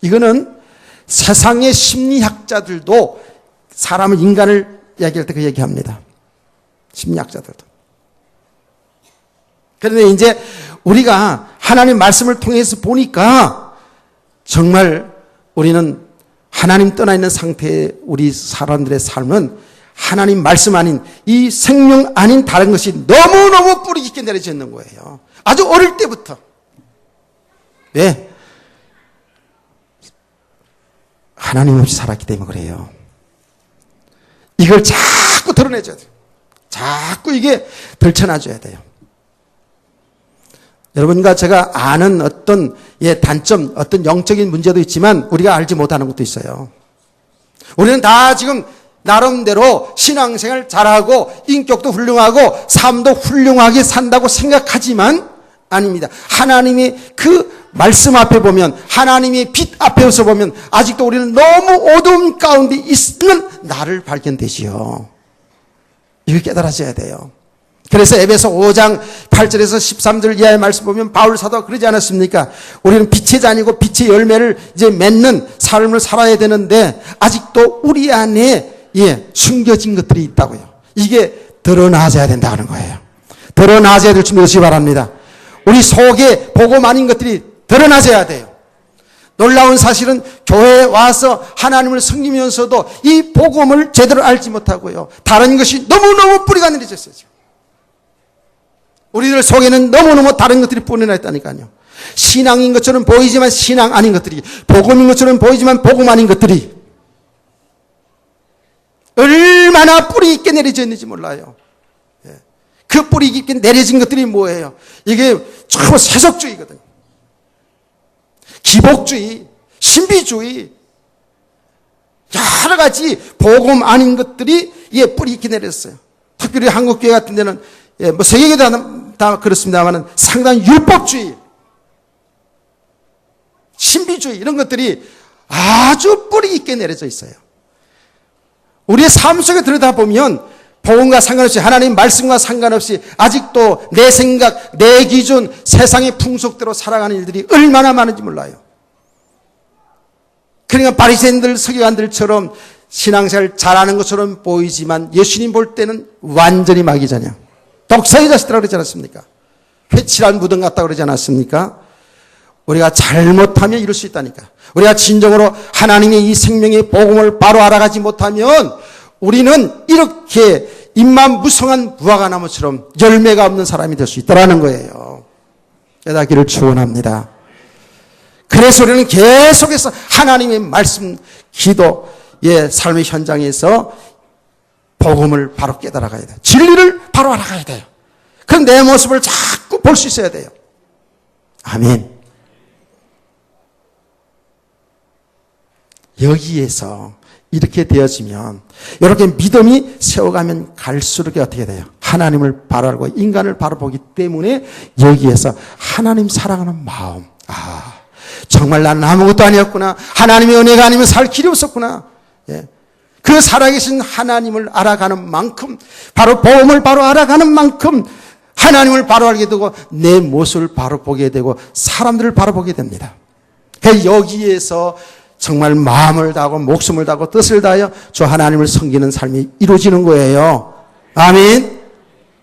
[SPEAKER 1] 이거는 세상의 심리학자들도 사람을, 인간을 이야기할 때 그 얘기합니다. 심리학자들도. 그런데 이제 우리가 하나님 말씀을 통해서 보니까 정말 우리는 하나님 떠나 있는 상태의 우리 사람들의 삶은 하나님 말씀 아닌 이 생명 아닌 다른 것이 너무너무 뿌리 깊게 내려져 있는 거예요. 아주 어릴 때부터. 왜? 하나님 없이 살았기 때문에 그래요. 이걸 자꾸 드러내줘야 돼요. 자꾸 이게 들춰놔줘야 돼요. 여러분과 제가 아는 어떤 단점, 어떤 영적인 문제도 있지만 우리가 알지 못하는 것도 있어요. 우리는 다 지금 나름대로 신앙생활 잘하고 인격도 훌륭하고 삶도 훌륭하게 산다고 생각하지만 아닙니다. 하나님의 그 말씀 앞에 보면, 하나님의 빛 앞에서 보면 아직도 우리는 너무 어두움 가운데 있는 나를 발견되지요. 이걸 깨달아져야 돼요. 그래서 에베소 5장 8절에서 13절 이하의 말씀 보면 바울 사도가 그러지 않았습니까? 우리는 빛의 자녀고 빛의 열매를 이제 맺는 삶을 살아야 되는데 아직도 우리 안에 숨겨진 것들이 있다고요. 이게 드러나져야 된다는 거예요. 드러나져야 될 줄 믿으시기 바랍니다. 우리 속에 복음 아닌 것들이 드러나져야 돼요. 놀라운 사실은 교회에 와서 하나님을 섬기면서도 이 복음을 제대로 알지 못하고요. 다른 것이 너무너무 뿌리가 내려졌어요. 우리들 속에는 너무너무 다른 것들이 뿌리나 있다니까요. 신앙인 것처럼 보이지만 신앙 아닌 것들이, 복음인 것처럼 보이지만 복음 아닌 것들이 얼마나 뿌리 깊게 내려져 있는지 몰라요. 그 뿌리 깊게 내려진 것들이 뭐예요? 이게 전부 세속주의거든요. 기복주의, 신비주의, 여러 가지 복음 아닌 것들이 이게 뿌리 깊게 내렸어요. 특별히 한국교회 같은 데는, 뭐 세계교회 다 그렇습니다만 상당히 율법주의, 신비주의 이런 것들이 아주 뿌리 깊게 내려져 있어요. 우리의 삶 속에 들여다보면 복음과 상관없이, 하나님 말씀과 상관없이 아직도 내 생각, 내 기준, 세상의 풍속대로 살아가는 일들이 얼마나 많은지 몰라요. 그러니까 바리새인들, 서기관들처럼 신앙생활 잘하는 것처럼 보이지만 예수님 볼 때는 완전히 마귀자냐. 독사의 자식들이라고 그러지 않았습니까? 회칠한 무덤 같다고 그러지 않았습니까? 우리가 잘못하면 이럴 수 있다니까. 우리가 진정으로 하나님의 이 생명의 복음을 바로 알아가지 못하면 우리는 이렇게 입만 무성한 무화과나무처럼 열매가 없는 사람이 될 수 있다는 거예요. 깨닫기를 축원합니다. 그래서 우리는 계속해서 하나님의 말씀, 기도의 삶의 현장에서 복음을 바로 깨달아가야 돼요. 진리를 바로 알아가야 돼요. 그럼 내 모습을 자꾸 볼 수 있어야 돼요. 아멘. 여기에서 이렇게 되어지면, 이렇게 믿음이 세워가면 갈수록 어떻게 돼요? 하나님을 바로 알고 인간을 바로 보기 때문에 여기에서 하나님 사랑하는 마음, 정말 나는 아무것도 아니었구나, 하나님의 은혜가 아니면 살 길이 없었구나, 그 살아계신 하나님을 알아가는 만큼, 바로 복음을 바로 알아가는 만큼 하나님을 바로 알게 되고 내 모습을 바로 보게 되고 사람들을 바로 보게 됩니다. 여기에서 정말 마음을 다하고 목숨을 다하고 뜻을 다하여 저 하나님을 섬기는 삶이 이루어지는 거예요. 아멘.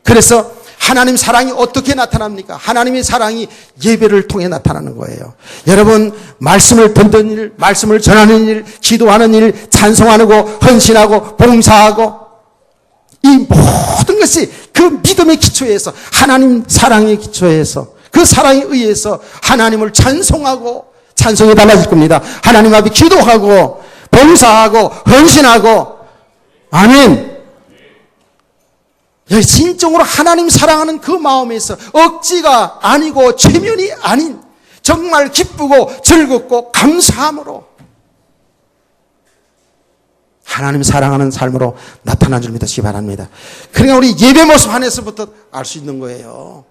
[SPEAKER 1] 그래서 하나님 사랑이 어떻게 나타납니까? 하나님의 사랑이 예배를 통해 나타나는 거예요. 여러분, 말씀을 듣는 일, 말씀을 전하는 일, 기도하는 일, 찬송하고 헌신하고 봉사하고 이 모든 것이 그 믿음의 기초에서, 하나님 사랑의 기초에서, 그 사랑에 의해서 하나님을 찬송하고 찬송이 달라질 겁니다. 하나님 앞에 기도하고 봉사하고 헌신하고. 아멘. 진정으로 하나님 사랑하는 그 마음에서 억지가 아니고 최면이 아닌 정말 기쁘고 즐겁고 감사함으로 하나님 사랑하는 삶으로 나타난 줄 믿으시기 바랍니다. 그러니까 우리 예배 모습 안에서부터 알 수 있는 거예요.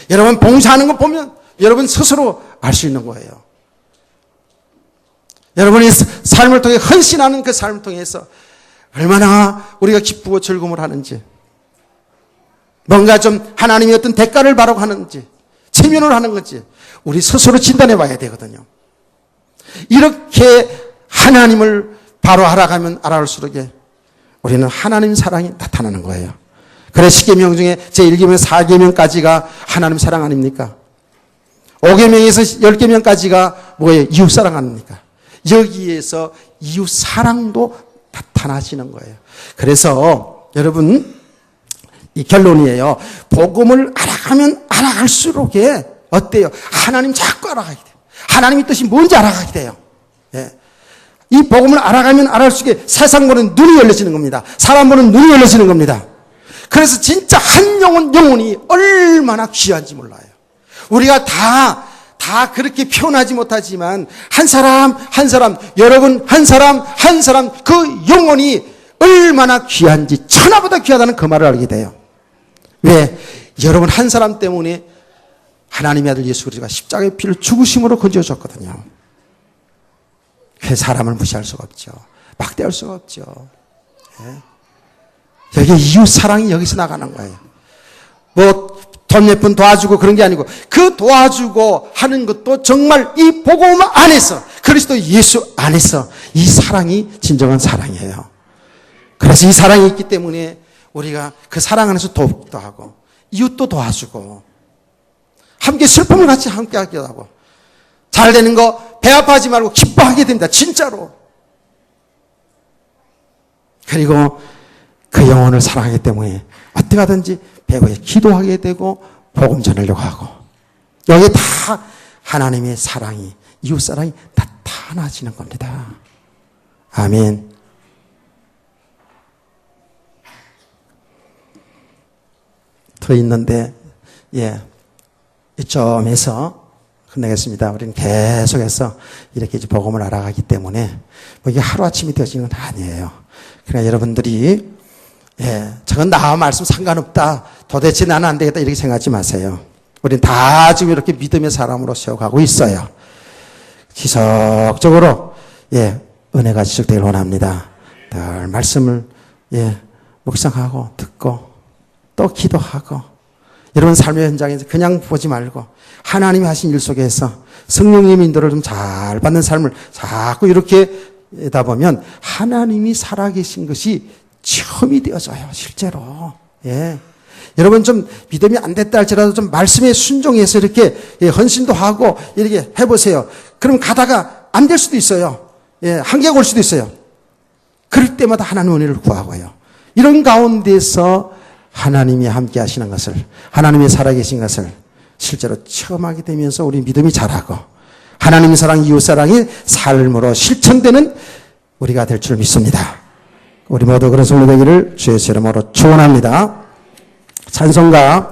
[SPEAKER 1] 여러분 봉사하는 거 보면 여러분 스스로 알 수 있는 거예요. 여러분이 삶을 통해 헌신하는 그 삶을 통해서 얼마나 우리가 기쁘고 즐거움을 하는지, 뭔가 좀 하나님의 어떤 대가를 바라고 하는지, 체면을 하는 건지 우리 스스로 진단해 봐야 되거든요. 이렇게 하나님을 바로 알아가면 알아갈수록 우리는 하나님 사랑이 나타나는 거예요. 그래서 10계명 중에 제1계명, 4계명까지가 하나님 사랑 아닙니까? 5계명에서 10계명까지가 뭐예요? 이웃 사랑 아닙니까? 여기에서 이웃 사랑도 나타나시는 거예요. 그래서 여러분, 이 결론이에요. 복음을 알아가면 알아갈수록 어때요? 하나님 자꾸 알아가게 돼요. 하나님의 뜻이 뭔지 알아가게 돼요. 이 복음을 알아가면 알아갈수록 세상 보는 눈이 열려지는 겁니다. 사람 보는 눈이 열려지는 겁니다. 그래서 진짜 한 영혼이 얼마나 귀한지 몰라요. 우리가 다 그렇게 표현하지 못하지만 한 사람, 여러분 한 사람 그 영혼이 얼마나 귀한지, 천하보다 귀하다는 그 말을 알게 돼요. 왜? 여러분 한 사람 때문에 하나님의 아들 예수 그리스도가 십자가의 피를 죽으심으로 건져줬거든요. 그 사람을 무시할 수가 없죠. 막대할 수가 없죠. 여기 이웃 사랑이 여기서 나가는 거예요. 뭐 돈 몇 푼 도와주고 그런 게 아니고, 그 도와주고 하는 것도 정말 이 복음 안에서, 그리스도 예수 안에서 이 사랑이 진정한 사랑이에요. 그래서 이 사랑이 있기 때문에 우리가 그 사랑 안에서 도움도 하고 이웃도 도와주고 함께 슬픔을 같이 함께 하기도 하고, 잘 되는 거 배아파하지 말고 기뻐하게 됩니다. 진짜로. 그리고 그 영혼을 사랑하기 때문에 어떻게 하든지 배고에 기도하게 되고 복음 전하려고 하고, 여기 다 하나님의 사랑이, 이웃사랑이 나타나지는 겁니다. 아멘. 더 있는데, 이점에서 끝내겠습니다. 우리는 계속해서 이렇게 이제 복음을 알아가기 때문에, 뭐 이게 하루아침이 되어지는 건 아니에요. 그러니까 여러분들이, 저건 나와 말씀 상관없다, 도대체 나는 안 되겠다, 이렇게 생각하지 마세요. 우리는 다 지금 이렇게 믿음의 사람으로 세워가고 있어요. 지속적으로, 은혜가 지속되길 원합니다. 늘 말씀을, 묵상하고, 듣고, 또 기도하고, 여러분 삶의 현장에서 그냥 보지 말고, 하나님이 하신 일 속에서 성령님의 인도를 좀 잘 받는 삶을 자꾸 이렇게 하다 보면 하나님이 살아계신 것이 체험이 되어져요, 실제로. 여러분 좀 믿음이 안 됐다 할지라도 좀 말씀에 순종해서 이렇게 헌신도 하고 이렇게 해보세요. 그럼 가다가 안 될 수도 있어요. 한계가 올 수도 있어요. 그럴 때마다 하나님의 은혜를 구하고요. 이런 가운데서 하나님이 함께 하시는 것을, 하나님이 살아계신 것을 실제로 체험하게 되면서 우리 믿음이 자라고, 하나님의 사랑, 이웃사랑이 삶으로 실천되는 우리가 될 줄 믿습니다. 우리 모두 그런 성도 되기를 주의 이름으로 축원합니다. 찬송가